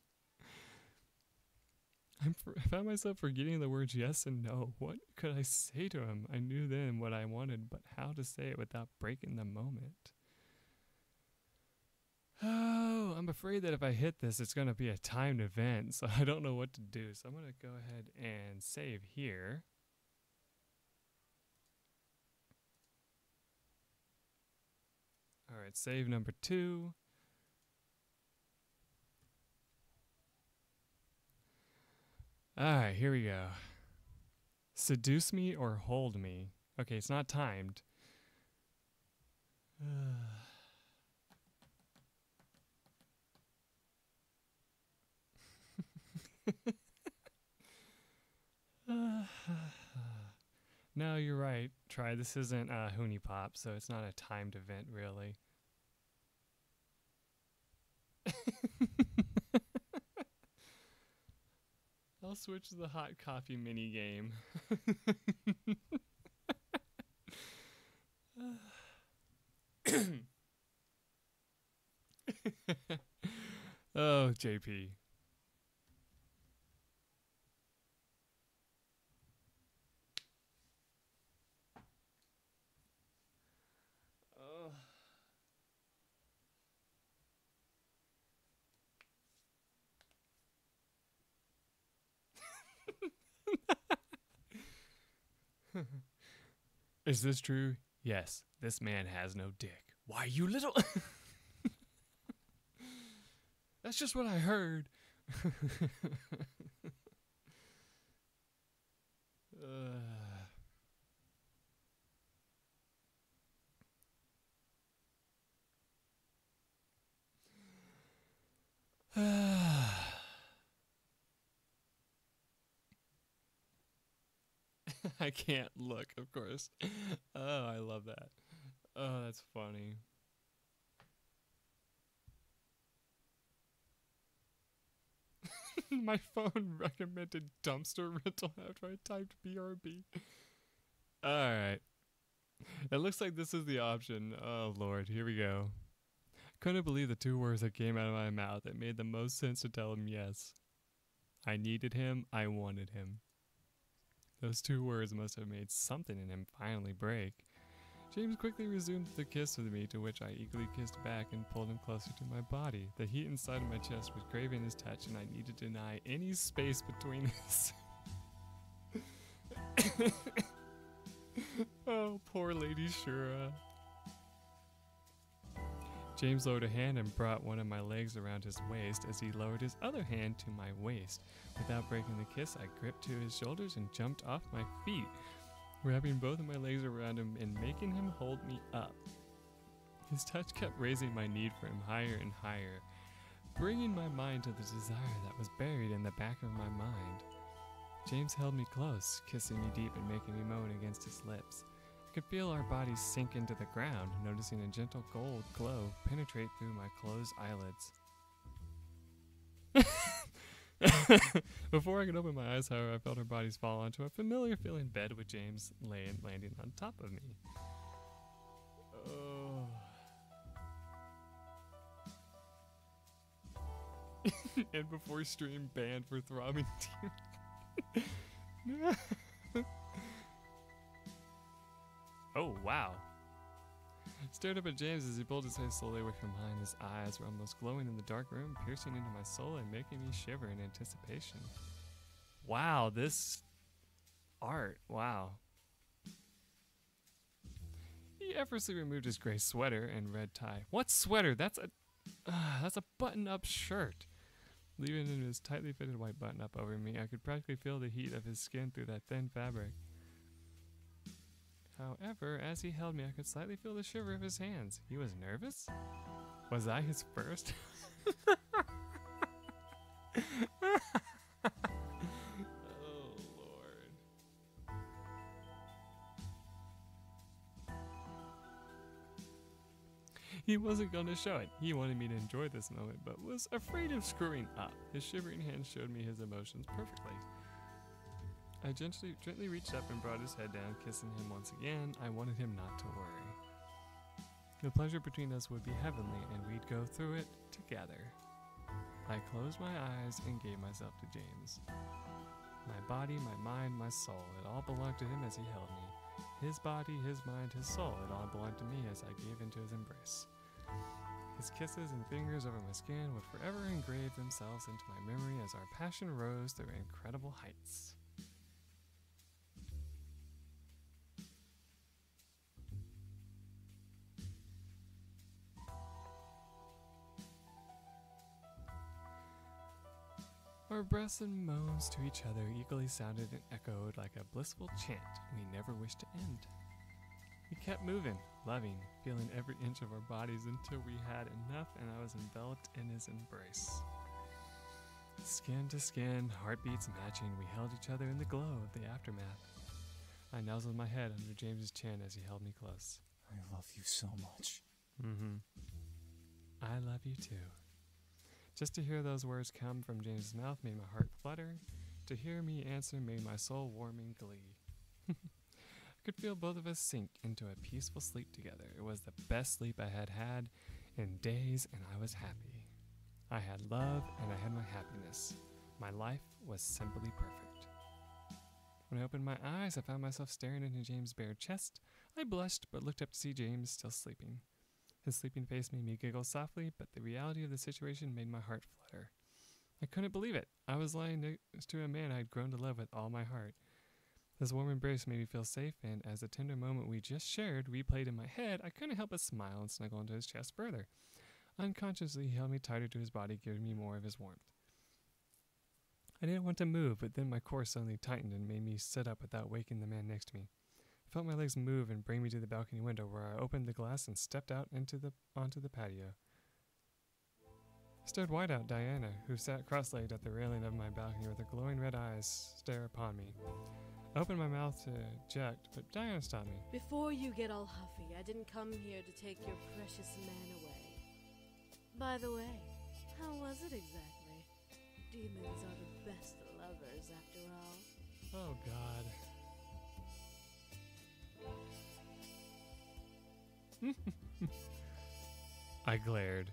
I found myself forgetting the words yes and no. What could I say to him? I knew then what I wanted, but how to say it without breaking the moment? Oh, I'm afraid that if I hit this, it's going to be a timed event, so I don't know what to do. So I'm going to go ahead and save here. All right, save number 2. All right, here we go. Seduce me or hold me. Okay, it's not timed. No, you're right. Try. This isn't Hoonie Pop, so it's not a timed event, really. I'll switch to the hot coffee mini game. Oh, JP. Oh. Is this true? Yes, this man has no dick. Why, you little... That's just what I heard. I can't look, of course. Oh, I love that. Oh, that's funny. My phone recommended dumpster rental after I typed BRB. Alright. It looks like this is the option. Oh, Lord. Here we go. Couldn't believe the 2 words that came out of my mouth. It made the most sense to tell him yes. I needed him. I wanted him. Those 2 words must have made something in him finally break. James quickly resumed the kiss with me, to which I eagerly kissed back and pulled him closer to my body. The heat inside of my chest was craving his touch, and I needed to deny any space between us. Oh, poor Lady Shura. James lowered a hand and brought one of my legs around his waist as he lowered his other hand to my waist. Without breaking the kiss, I gripped to his shoulders and jumped off my feet, wrapping both of my legs around him and making him hold me up. His touch kept raising my need for him higher and higher, bringing my mind to the desire that was buried in the back of my mind. James held me close, kissing me deep and making me moan against his lips. I could feel our bodies sink into the ground, noticing a gentle gold glow penetrate through my closed eyelids. Before I could open my eyes, however, I felt our bodies fall onto a familiar feeling bed with James landing on top of me. Oh. And before stream banned for throbbing tears. Oh, wow. Stared up at James as he pulled his face slowly away from mine. His eyes were almost glowing in the dark room, piercing into my soul and making me shiver in anticipation. Wow, this art. Wow. He effortlessly removed his gray sweater and red tie. What sweater? That's a button-up shirt. Leaving his tightly fitted white button-up over me, I could practically feel the heat of his skin through that thin fabric. However, as he held me, I could slightly feel the shiver of his hands. He was nervous? Was I his first? Oh, Lord. He wasn't going to show it. He wanted me to enjoy this moment, but was afraid of screwing up. His shivering hands showed me his emotions perfectly. I gently reached up and brought his head down, kissing him once again. I wanted him not to worry. The pleasure between us would be heavenly, and we'd go through it together. I closed my eyes and gave myself to James. My body, my mind, my soul, it all belonged to him as he held me. His body, his mind, his soul, it all belonged to me as I gave into his embrace. His kisses and fingers over my skin would forever engrave themselves into my memory as our passion rose through incredible heights. Our breaths and moans to each other equally sounded and echoed like a blissful chant we never wished to end. We kept moving, loving, feeling every inch of our bodies until we had enough and I was enveloped in his embrace. Skin to skin, heartbeats matching, we held each other in the glow of the aftermath. I nuzzled my head under James's chin as he held me close. I love you so much. I love you too. Just to hear those words come from James's mouth made my heart flutter. To hear me answer made my soul warm in glee. I could feel both of us sink into a peaceful sleep together. It was the best sleep I had had in days, and I was happy. I had love, and I had my happiness. My life was simply perfect. When I opened my eyes, I found myself staring into James' bare chest. I blushed, but looked up to see James still sleeping. His sleeping face made me giggle softly, but the reality of the situation made my heart flutter. I couldn't believe it. I was lying next to a man I had grown to love with all my heart. His warm embrace made me feel safe, and as the tender moment we just shared replayed in my head, I couldn't help but smile and snuggle into his chest further. Unconsciously, he held me tighter to his body, giving me more of his warmth. I didn't want to move, but then my core suddenly tightened and made me sit up without waking the man next to me. I felt my legs move and bring me to the balcony window, where I opened the glass and stepped out onto the patio. I stared wide at Diana, who sat cross-legged at the railing of my balcony with her glowing red eyes stare upon me. I opened my mouth to eject, but Diana stopped me. Before you get all huffy, I didn't come here to take your precious man away. By the way, how was it exactly? Demons are the best lovers, after all. Oh, God. I glared.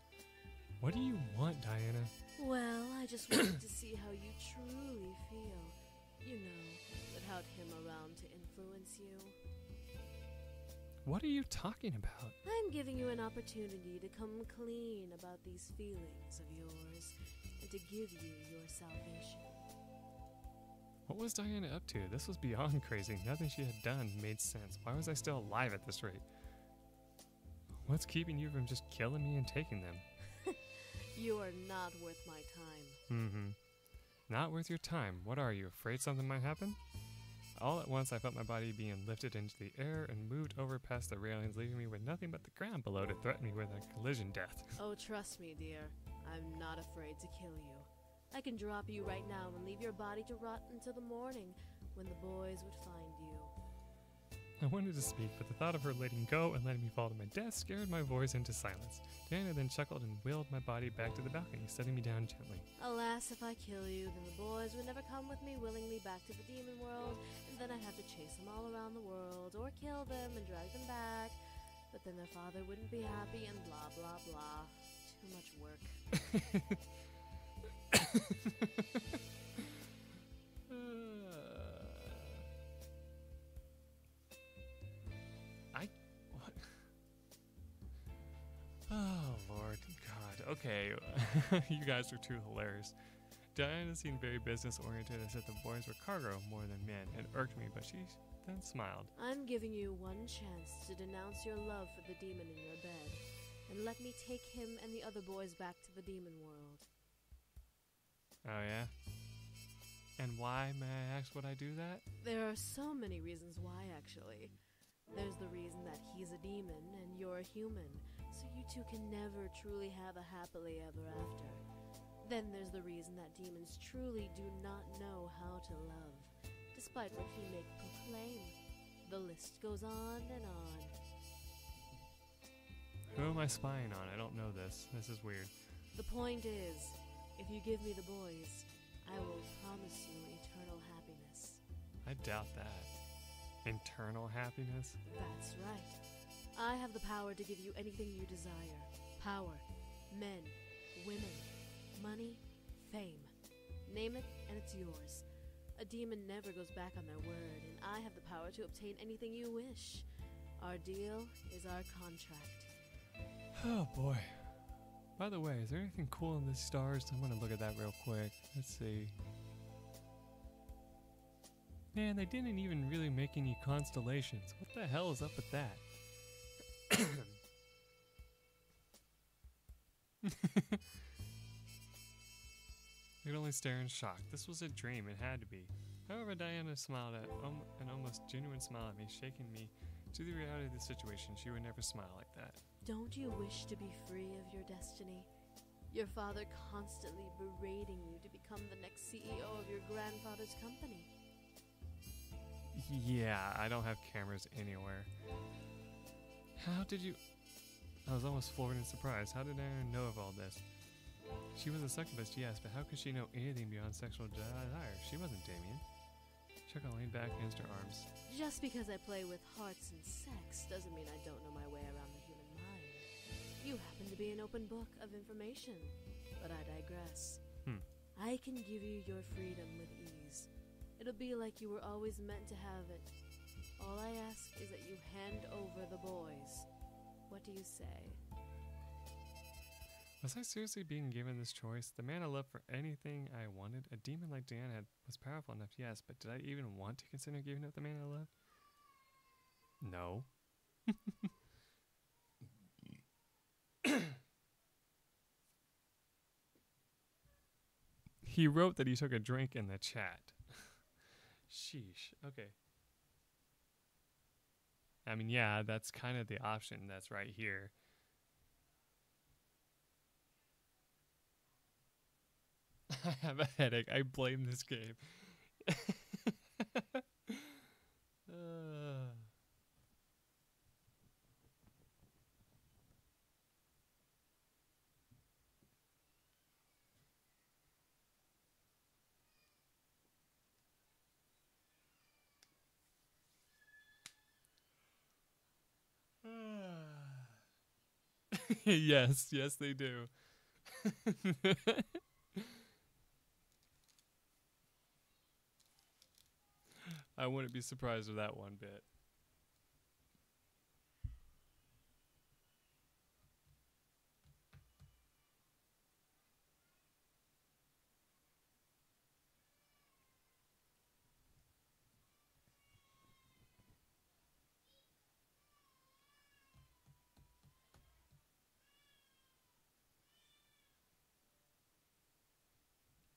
What do you want, Diana? Well, I just wanted to see how you truly feel. You know, without him around to influence you. What are you talking about? I'm giving you an opportunity to come clean about these feelings of yours and to give you your salvation. What was Diana up to? This was beyond crazy. Nothing she had done made sense. Why was I still alive at this rate? What's keeping you from just killing me and taking them? You are not worth my time. Not worth your time. What are you, afraid something might happen? All at once, I felt my body being lifted into the air and moved over past the railings, leaving me with nothing but the ground below to threaten me with a collision death. Oh, trust me, dear. I'm not afraid to kill you. I can drop you right now and leave your body to rot until the morning, when the boys would find you. I wanted to speak, but the thought of her letting go and letting me fall to my death scared my voice into silence. Diana then chuckled and wheeled my body back to the balcony, setting me down gently. Alas, if I kill you, then the boys would never come with me willingly back to the demon world, and then I'd have to chase them all around the world, or kill them and drag them back. But then their father wouldn't be happy, and blah blah blah. Too much work. What? Oh, Lord God. Okay, you guys are too hilarious. Diana seemed very business-oriented and said the boys were cargo more than men. It irked me, but she then smiled. I'm giving you one chance to denounce your love for the demon in your bed, and let me take him and the other boys back to the demon world. Oh, yeah? And why, may I ask, would I do that? There are so many reasons why, actually. There's the reason that he's a demon and you're a human, so you two can never truly have a happily ever after. Then there's the reason that demons truly do not know how to love, despite what he may proclaim. The list goes on and on. Who am I spying on? I don't know this. This is weird. The point is, if you give me the boys, I will promise you eternal happiness. I doubt that. Internal happiness? That's right. I have the power to give you anything you desire. Power, men, women, money, fame. Name it, and it's yours. A demon never goes back on their word, and I have the power to obtain anything you wish. Our deal is our contract. Oh boy. By the way, is there anything cool in the stars? I'm gonna look at that real quick. Let's see. Man, they didn't even really make any constellations. What the hell is up with that? I could only stare in shock. This was a dream. It had to be. However, Diana smiled at an almost genuine smile at me, shaking me to the reality of the situation. She would never smile like that. Don't you wish to be free of your destiny? Your father constantly berating you to become the next CEO of your grandfather's company. Yeah, I don't have cameras anywhere. How did you... I was almost floored in surprise. How did Diana know of all this? She was a succubus, yes, but how could she know anything beyond sexual desire? She wasn't Damien. Chuckle leaned back against her arms. Just because I play with hearts and sex doesn't mean I don't know my way around the human mind. You happen to be an open book of information, but I digress. I can give you your freedom with ease. It'll be like you were always meant to have it. All I ask is that you hand over the boys. What do you say? Was I seriously being given this choice? The man I loved for anything I wanted? A demon like Diana was powerful enough, yes, but did I even want to consider giving up the man I loved? No. He wrote that he took a drink in the chat. Sheesh. Okay. I mean, yeah, that's kind of the option that's right here. I have a headache. I blame this game. Yes, yes, they do. I wouldn't be surprised with that one bit.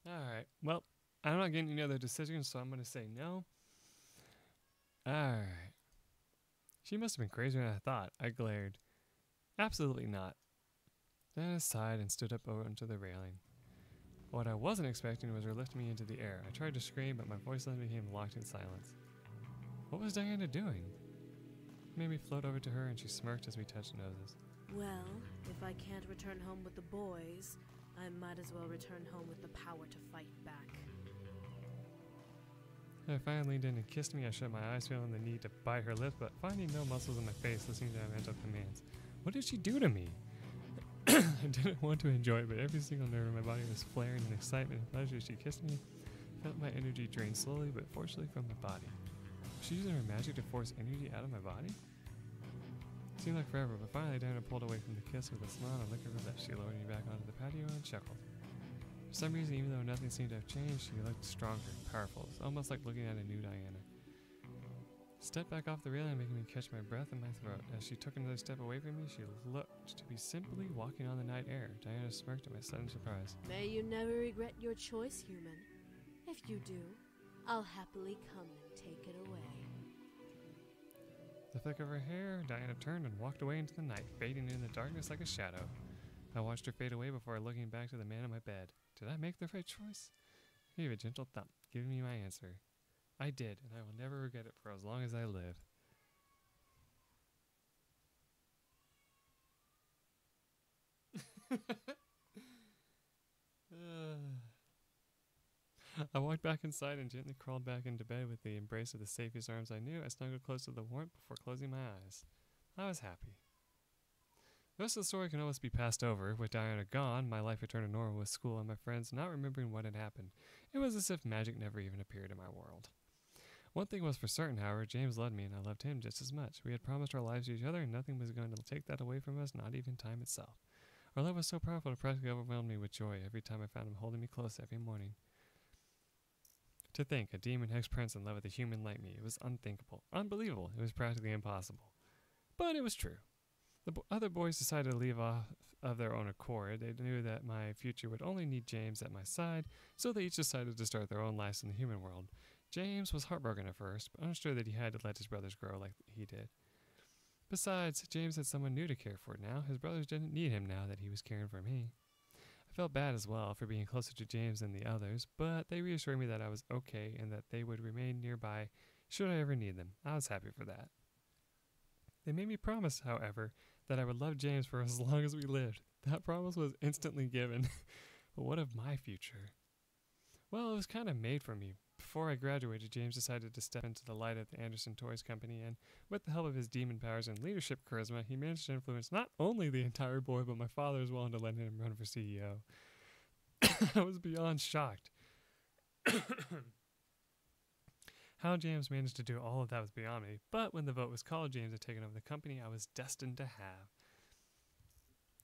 Alright, well, I'm not getting any other decisions, so I'm going to say no. Alright. She must have been crazier than I thought. I glared. Absolutely not. Then I sighed and stood up over onto the railing. What I wasn't expecting was her lifting me into the air. I tried to scream, but my voice suddenly became locked in silence. What was Diana doing? It made me float over to her, and she smirked as we touched noses. Well, if I can't return home with the boys, I might as well return home with the power to fight back. I finally leaned in and kissed me. I shut my eyes, feeling the need to bite her lip, but finding no muscles in my face, listening to my mental commands. What did she do to me? I didn't want to enjoy it, but every single nerve in my body was flaring in excitement and pleasure as she kissed me. I felt my energy drain slowly, but forcefully from my body. Was she using her magic to force energy out of my body? It seemed like forever, but finally Diana pulled away from the kiss with a smile and a lick of her lips. She lowered me back onto the patio and chuckled. For some reason, even though nothing seemed to have changed, she looked stronger, powerful. It was almost like looking at a new Diana. Stepped back off the railing, making me catch my breath in my throat. As she took another step away from me, she looked to be simply walking on the night air. Diana smirked at my sudden surprise. May you never regret your choice, human. If you do, I'll happily come and take it away. The flick of her hair, Diana turned and walked away into the night, fading in the darkness like a shadow. I watched her fade away before looking back to the man on my bed. Did I make the right choice? He gave a gentle thump, giving me my answer. I did, and I will never regret it for as long as I live. I walked back inside and gently crawled back into bed with the embrace of the safest arms I knew. I snuggled close to the warmth before closing my eyes. I was happy. The rest of the story can almost be passed over. With Diana gone, my life returned to normal with school and my friends not remembering what had happened. It was as if magic never even appeared in my world. One thing was for certain, however, James loved me and I loved him just as much. We had promised our lives to each other and nothing was going to take that away from us, not even time itself. Our love was so powerful it practically overwhelmed me with joy every time I found him holding me close every morning. To think, a demon ex-prince in love with a human like me, it was unthinkable, unbelievable, it was practically impossible. But it was true. The other boys decided to leave off of their own accord. They knew that my future would only need James at my side, so they each decided to start their own lives in the human world. James was heartbroken at first, but understood that he had to let his brothers grow like he did. Besides, James had someone new to care for now. His brothers didn't need him now that he was caring for me. I felt bad as well for being closer to James than the others, but they reassured me that I was okay and that they would remain nearby should I ever need them. I was happy for that. They made me promise, however, that I would love James for as long as we lived. That promise was instantly given. But what of my future? Well, it was kind of made for me. Before I graduated, James decided to step into the light at the Anderson Toys Company, and with the help of his demon powers and leadership charisma, he managed to influence not only the entire board, but my father as well into letting him run for CEO. I was beyond shocked. How James managed to do all of that was beyond me, but when the vote was called, James had taken over the company I was destined to have.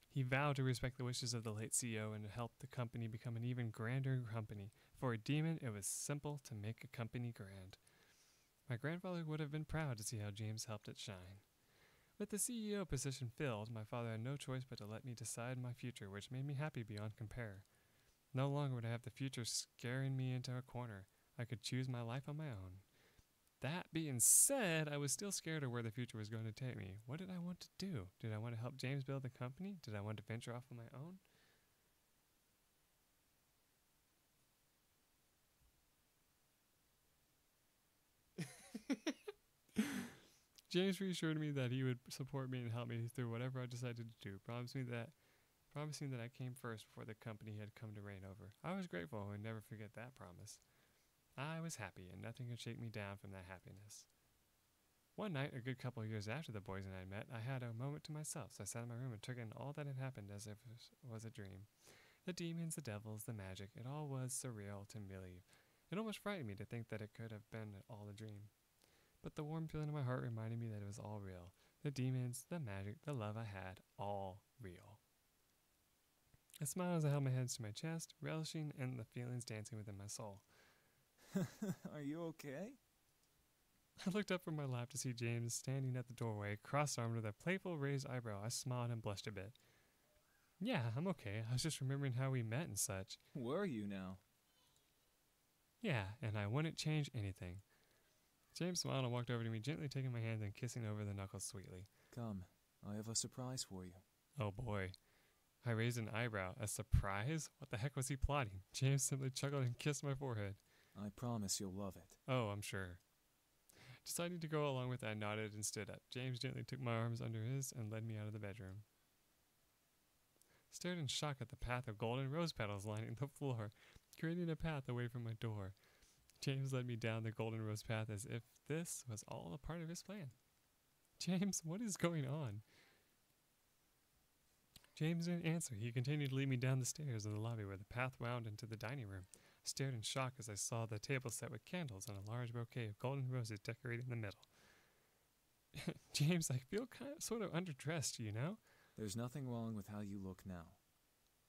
He vowed to respect the wishes of the late CEO and to help the company become an even grander company. For a demon, it was simple to make a company grand. My grandfather would have been proud to see how James helped it shine. With the CEO position filled, my father had no choice but to let me decide my future, which made me happy beyond compare. No longer would I have the future scaring me into a corner. I could choose my life on my own. That being said, I was still scared of where the future was going to take me. What did I want to do? Did I want to help James build the company? Did I want to venture off on my own? James reassured me that he would support me and help me through whatever I decided to do, promising that I came first before the company had come to reign over. I was grateful and would never forget that promise. I was happy, and nothing could shake me down from that happiness. One night, a good couple of years after the boys and I met, I had a moment to myself, so I sat in my room and took in all that had happened as if it was a dream. The demons, the devils, the magic, it all was surreal to me. It almost frightened me to think that it could have been all a dream. But the warm feeling in my heart reminded me that it was all real. The demons, the magic, the love I had, all real. I smiled as I held my hands to my chest, relishing in the feelings dancing within my soul. Are you okay? I looked up from my lap to see James standing at the doorway, cross-armed with a playful raised eyebrow. I smiled and blushed a bit. Yeah, I'm okay. I was just remembering how we met and such. Were you now? Yeah, and I wouldn't change anything. James smiled and walked over to me, gently taking my hand and kissing over the knuckles sweetly. Come, I have a surprise for you. Oh boy. I raised an eyebrow. A surprise? What the heck was he plotting? James simply chuckled and kissed my forehead. I promise you'll love it. Oh, I'm sure. Deciding to go along with it, I nodded and stood up. James gently took my arms under his and led me out of the bedroom. Stared in shock at the path of golden rose petals lining the floor, creating a path away from my door. James led me down the golden rose path as if this was all a part of his plan. James, what is going on? James didn't answer. He continued to lead me down the stairs in the lobby where the path wound into the dining room. I stared in shock as I saw the table set with candles and a large bouquet of golden roses decorating the middle. James, I feel sort of underdressed, you know? There's nothing wrong with how you look now.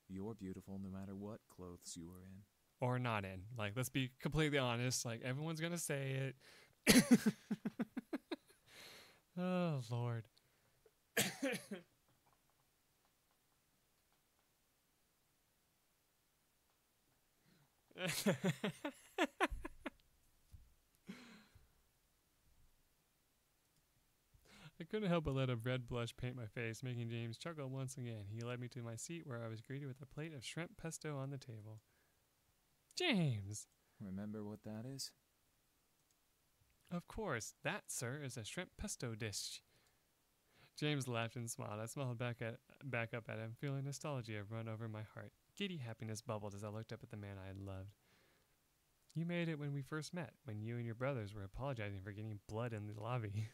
You're beautiful no matter what clothes you are in. Or not in. Like, let's be completely honest. Like, everyone's gonna say it. Oh, Lord. I couldn't help but let a red blush paint my face, making James chuckle once again. He led me to my seat where I was greeted with a plate of shrimp pesto on the table. James! Remember what that is? Of course. That, sir, is a shrimp pesto dish. James laughed and smiled. I smiled back up at him, feeling nostalgia run over my heart. Giddy happiness bubbled as I looked up at the man I had loved. You made it when we first met, when you and your brothers were apologizing for getting blood in the lobby.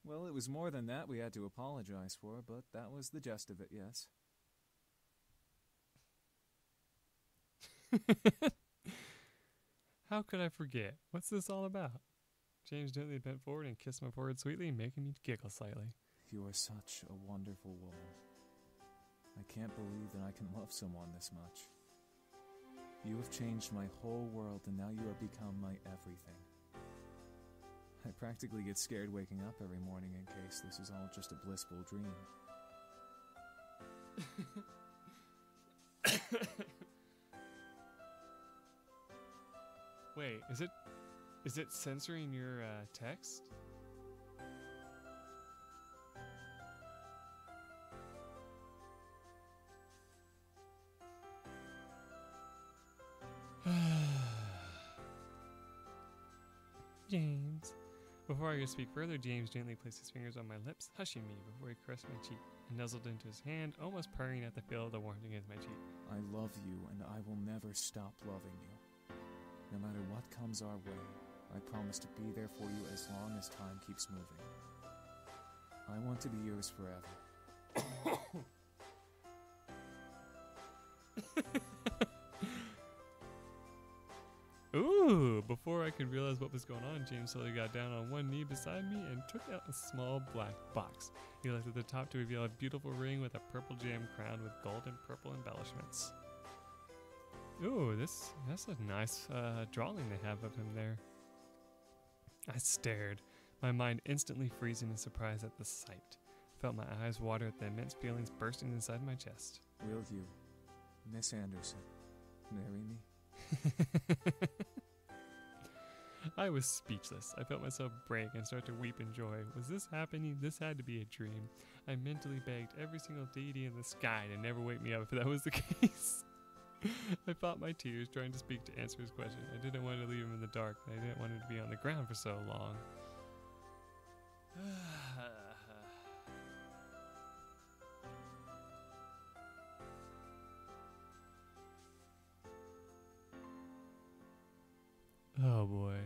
Well, it was more than that we had to apologize for, but that was the gist of it, yes. How could I forget? What's this all about? James gently bent forward and kissed my forehead sweetly, making me giggle slightly. You are such a wonderful woman. can't believe that I can love someone this much. You have changed my whole world, and now you have become my everything. I practically get scared waking up every morning in case this is all just a blissful dream. Wait, is it censoring your text? James. Before I could speak further, James gently placed his fingers on my lips, hushing me before he caressed my cheek and nuzzled into his hand, almost purring at the feel of the warmth against my cheek. I love you, and I will never stop loving you. No matter what comes our way, I promise to be there for you as long as time keeps moving. I want to be yours forever. Ooh! Before I could realize what was going on, James slowly got down on one knee beside me and took out a small black box. He lifted the top to reveal a beautiful ring with a purple gem crowned with gold and purple embellishments. Ooh, that's a nice drawing they have of him there. I stared, my mind instantly freezing in surprise at the sight. Felt my eyes water at the immense feelings bursting inside my chest. Will you, Miss Anderson, marry me? I was speechless. I felt myself break and start to weep in joy. Was this happening? This had to be a dream. I mentally begged every single deity in the sky to never wake me up if that was the case. I fought my tears trying to speak to answer his question. I didn't want to leave him in the dark, and I didn't want him to be on the ground for so long. Oh boy.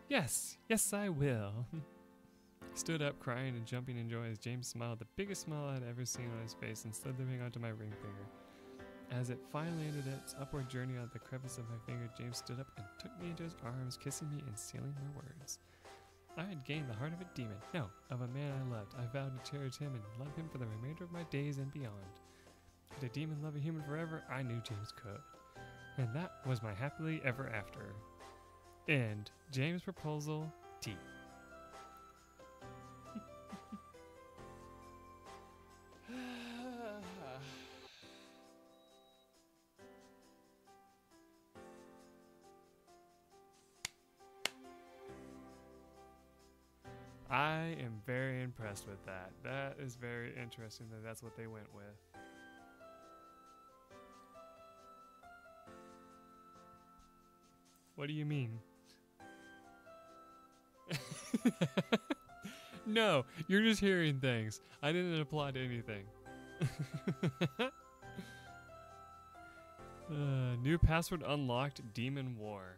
Yes, I will. He stood up crying and jumping in joy as James smiled, the biggest smile I'd ever seen on his face, and slid the ring onto my ring finger. As it finally ended its upward journey on the crevice of my finger, James stood up and took me into his arms, kissing me and sealing my words. I had gained the heart of a demon, no, of a man I loved. I vowed to cherish him and love him for the remainder of my days and beyond. Could a demon love a human forever? I knew James could. And that was my happily ever after. End. James' proposal, T. I am very impressed with that. That is very interesting that that's what they went with. What do you mean? No, you're just hearing things. I didn't apply to anything. New password unlocked, Demon War.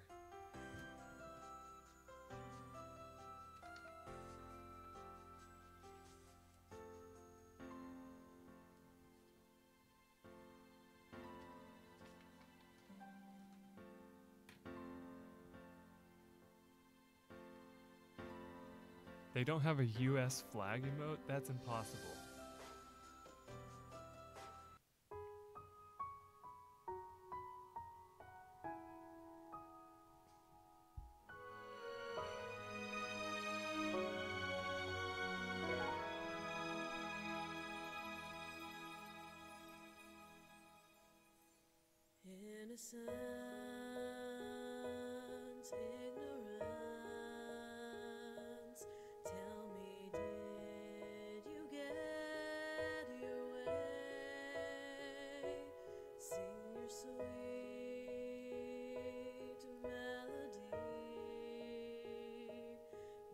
They don't have a US flag emote? That's impossible. Innocence, ignorance. Tell me, did you get your way? Sing your sweet melody.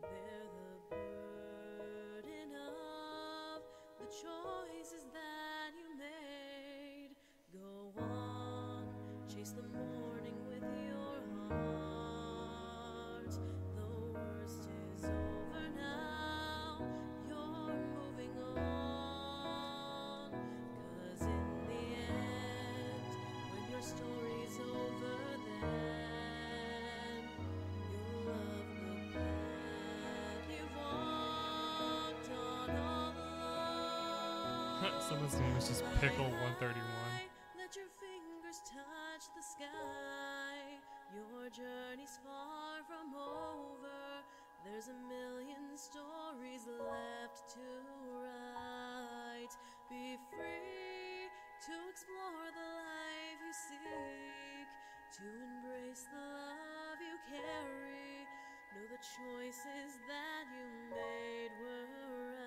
Bear the burden of the choices that you made. Go on, chase the morning with your heart. Someone's name is just Pickle131. Let your fingers touch the sky. Your journey's far from over. There's a million stories left to write. Be free to explore the life you seek, to embrace the love you carry. Know the choices that you made were right.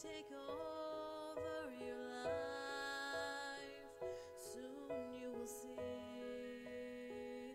Take over your life. Soon you will see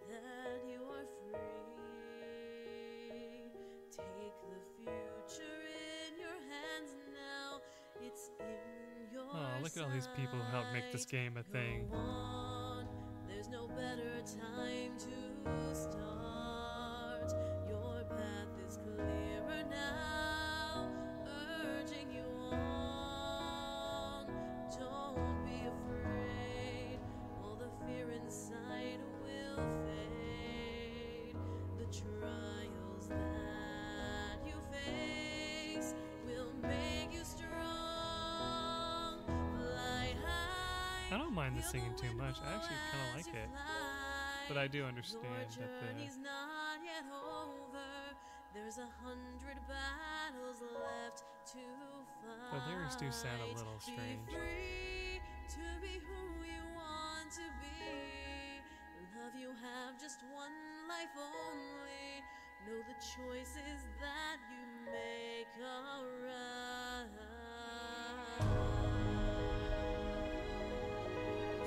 that you are free. Take the future in your hands now. It's in your Oh, look at all these people who helped make this game a thing. Go on. There's no better time to start. Your path is clearer now, urging you on. Don't be afraid, all the fear inside will fade. The trials that you face will make you strong. Fly high. I don't mind the singing too much. I actually kind of like it. But I do understand Your that journey's not yet over. There's 100 battles left to fight. the lyrics do sound a little strange. Be free to be who you want to be. Love, you have just one life only. Know the choices that you make are right.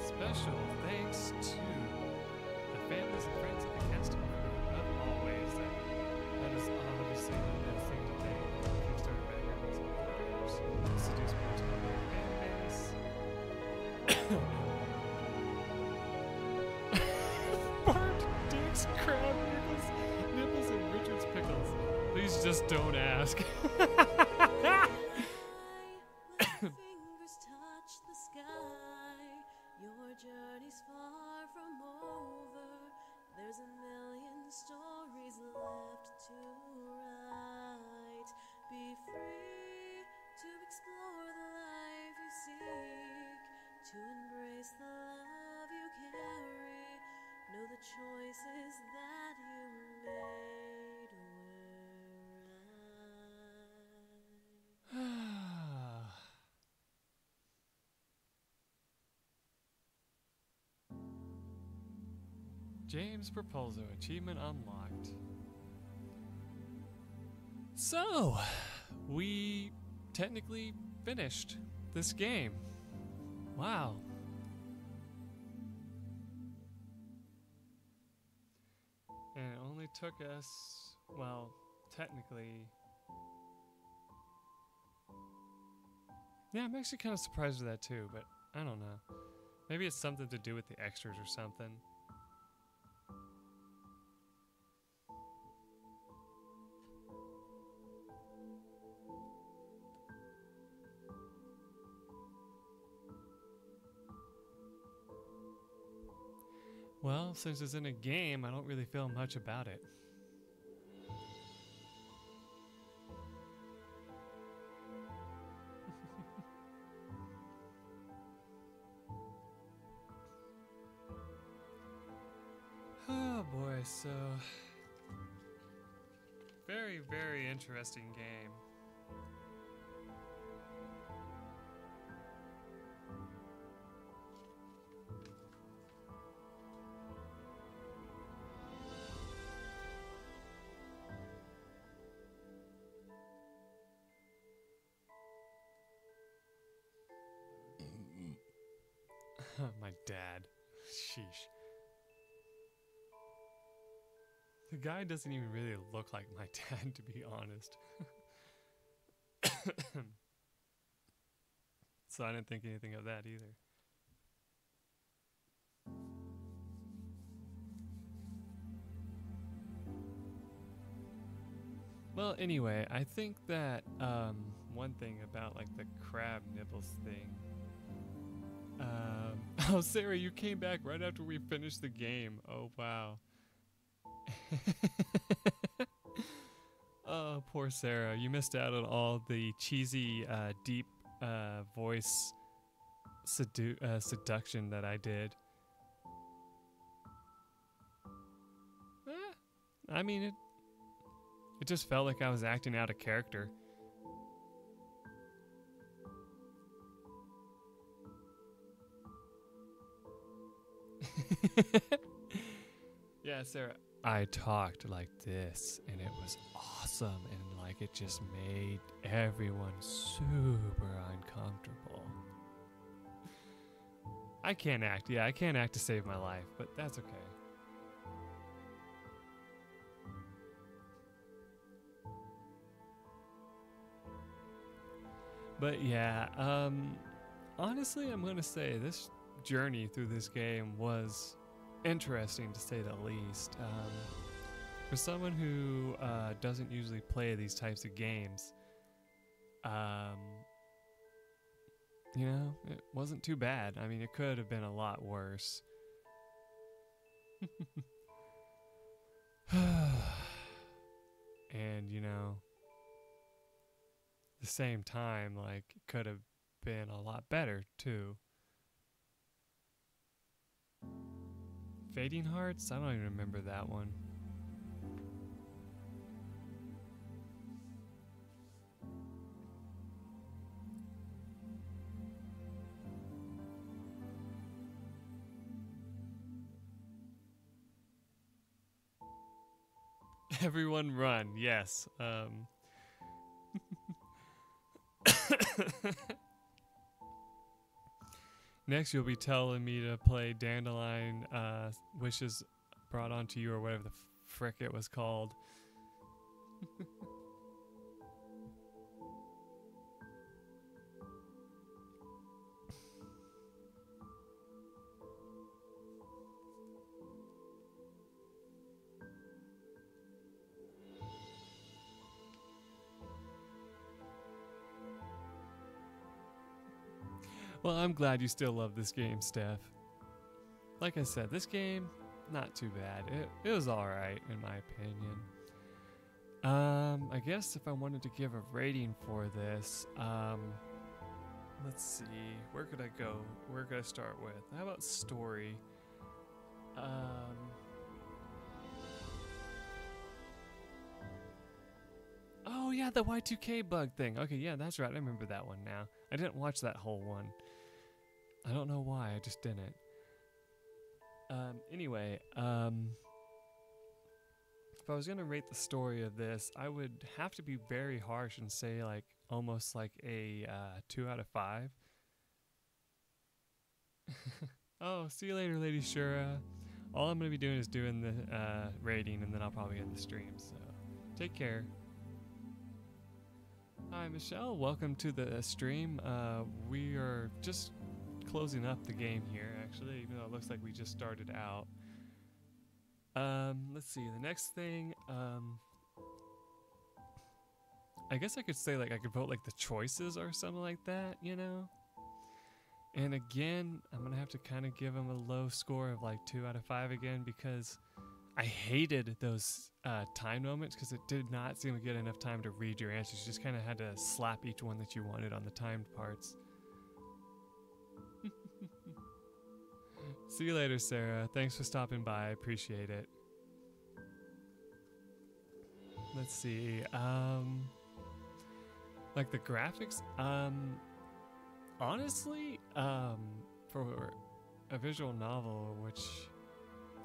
Special thanks to the families and friends of the cast and crew of Always. That is obviously the best thing to thank Kickstarter backers and players. Seduce me to my fan base. Bart, dicks, crab nipples, and Richard's pickles. Please just don't ask. Fingers touch the sky. Your journey's far from over. There's a million stories left to write. Be free to explore the life you seek, to embrace the love you carry. Know the choices that you made were right. James Proposal, achievement unlocked. So, we technically finished this game. Wow. And it only took us, well, technically. Yeah, I'm actually kind of surprised with that too, but I don't know. Maybe it's something to do with the extras or something. Well, since it's in a game, I don't really feel much about it. Oh boy, so very, very interesting game. My dad. Sheesh. The guy doesn't even really look like my dad, to be honest. So I didn't think anything of that either. Well, anyway, I think that one thing about like the crab nibbles thing. Oh, Sarah, you came back right after we finished the game. Oh, wow. Oh, poor Sarah. You missed out on all the cheesy, deep voice seduction that I did. I mean, it just felt like I was acting out of character. Yeah, Sarah. I talked like this, and it was awesome, and like it just made everyone super uncomfortable. I can't act. Yeah, I can't act to save my life, but that's okay. But yeah, honestly, I'm gonna say this journey through this game was interesting to say the least. For someone who doesn't usually play these types of games, you know, it wasn't too bad. I mean, it could have been a lot worse. And, you know, at the same time, like, it could have been a lot better, too. Fading Hearts? I don't even remember that one. Everyone run, yes. Next, you'll be telling me to play Dandelion Wishes Brought Onto You, or whatever the frick it was called. Well, I'm glad you still love this game, Steph. Like I said, this game, not too bad. It was alright, in my opinion. I guess if I wanted to give a rating for this, let's see, where could I go? Where could I start with? How about story? Oh yeah, the Y2K bug thing. Okay, yeah, that's right. I remember that one now. I didn't watch that whole one. I don't know why, I just didn't. Anyway, if I was gonna rate the story of this, I would have to be very harsh and say like almost like a 2 out of 5. Oh, see you later, Lady Shura. All I'm gonna be doing is doing the rating, and then I'll probably end the stream. So, take care. Hi, Michelle. Welcome to the stream. We are just closing up the game here, actually, even though it looks like we just started out. Let's see. The next thing, I guess I could say, like, I could vote, like, the choices or something like that, you know? And again, I'm going to have to kind of give them a low score of, like, 2 out of 5 again, because I hated those time moments, because it did not seem to get enough time to read your answers. You just kind of had to slap each one that you wanted on the timed parts. See you later, Sarah. Thanks for stopping by. I appreciate it. Let's see. Like the graphics, honestly, for a visual novel, which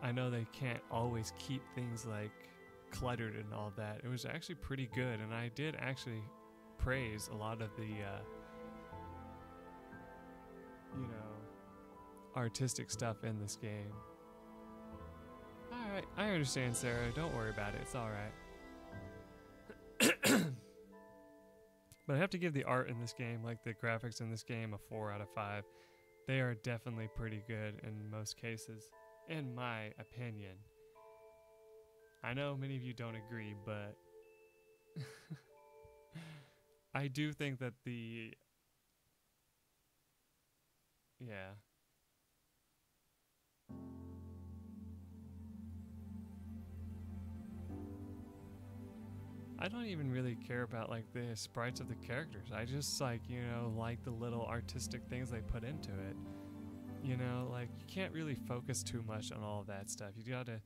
I know they can't always keep things like cluttered and all that, it was actually pretty good, and I did actually praise a lot of the you know, artistic stuff in this game. Alright, I understand, Sarah. Don't worry about it. It's alright. But I have to give the art in this game, like the graphics in this game, a 4 out of 5. They are definitely pretty good in most cases, in my opinion. I know many of you don't agree, but I do think that the... Yeah. I don't even really care about like the sprites of the characters. I just like, you know, like the little artistic things they put into it. You know, like you can't really focus too much on all of that stuff. You gotta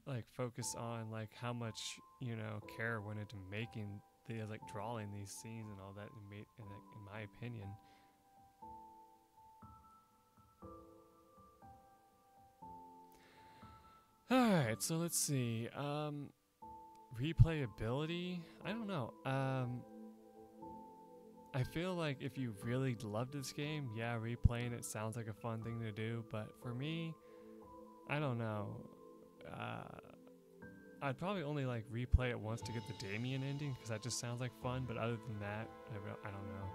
like focus on like how much, you know, care went into making the like drawing these scenes and all that in my opinion. Alright, so let's see. Replayability? I don't know. I feel like if you really loved this game, yeah, replaying it sounds like a fun thing to do, but for me, I don't know. I'd probably only like replay it once to get the Damien ending, because that just sounds like fun, but other than that, I don't know.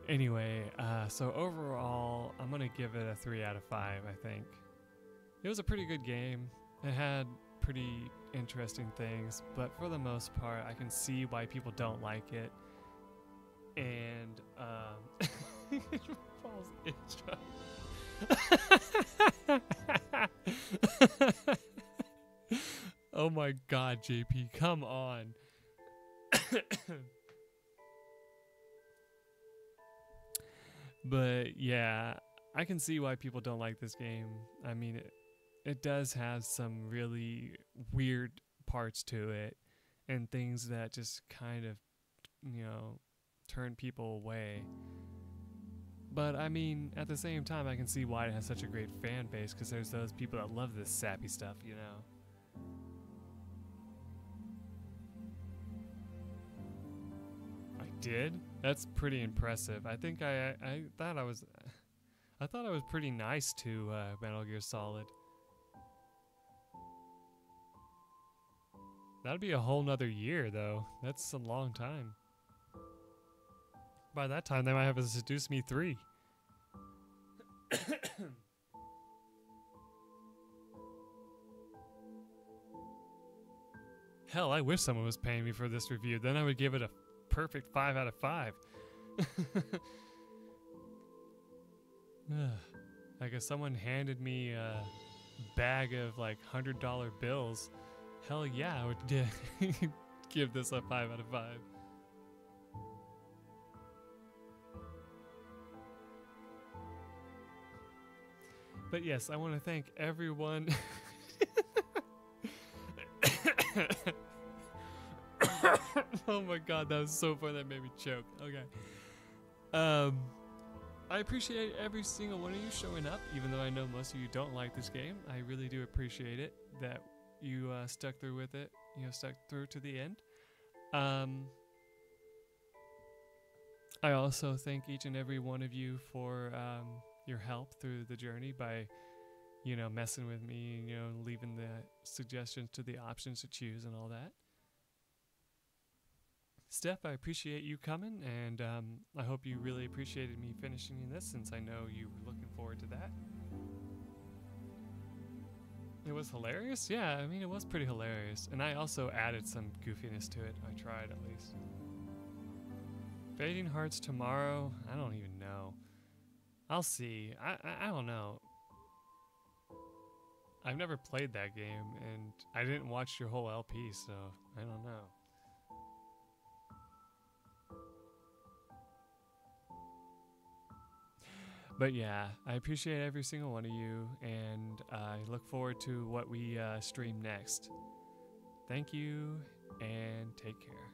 Anyway, so overall, I'm gonna give it a 3 out of 5, I think. It was a pretty good game. It had pretty interesting things, but for the most part, I can see why people don't like it. And, Paul's intro. Oh my god, JP, come on. But yeah, I can see why people don't like this game. I mean, it does have some really weird parts to it and things that just kind of, you know, turn people away. But I mean, at the same time, I can see why it has such a great fan base, because there's those people that love this sappy stuff, you know. I did? That's pretty impressive. I think I thought I was pretty nice to Metal Gear Solid. That'd be a whole nother year, though. That's a long time. By that time, they might have a Seduce Me 3. Hell, I wish someone was paying me for this review. Then I would give it a perfect 5 out of 5. Like if someone handed me a bag of like $100 bills, hell yeah, I would give this a 5 out of 5. But yes, I want to thank everyone. Oh my god, that was so funny. That made me choke. Okay. I appreciate every single one of you showing up, even though I know most of you don't like this game. I really do appreciate it that you stuck through with it. You know, stuck through to the end. I also thank each and every one of you for your help through the journey by, you know, messing with me and, you know, leaving the suggestions to the options to choose and all that. Steph, I appreciate you coming, and I hope you really appreciated me finishing this, since I know you were looking forward to that. It was hilarious? Yeah, I mean, it was pretty hilarious. And I also added some goofiness to it. I tried, at least. Fading Hearts tomorrow? I don't even know. I'll see. I don't know. I've never played that game, and I didn't watch your whole LP, so I don't know. But yeah, I appreciate every single one of you, and I look forward to what we stream next. Thank you, and take care.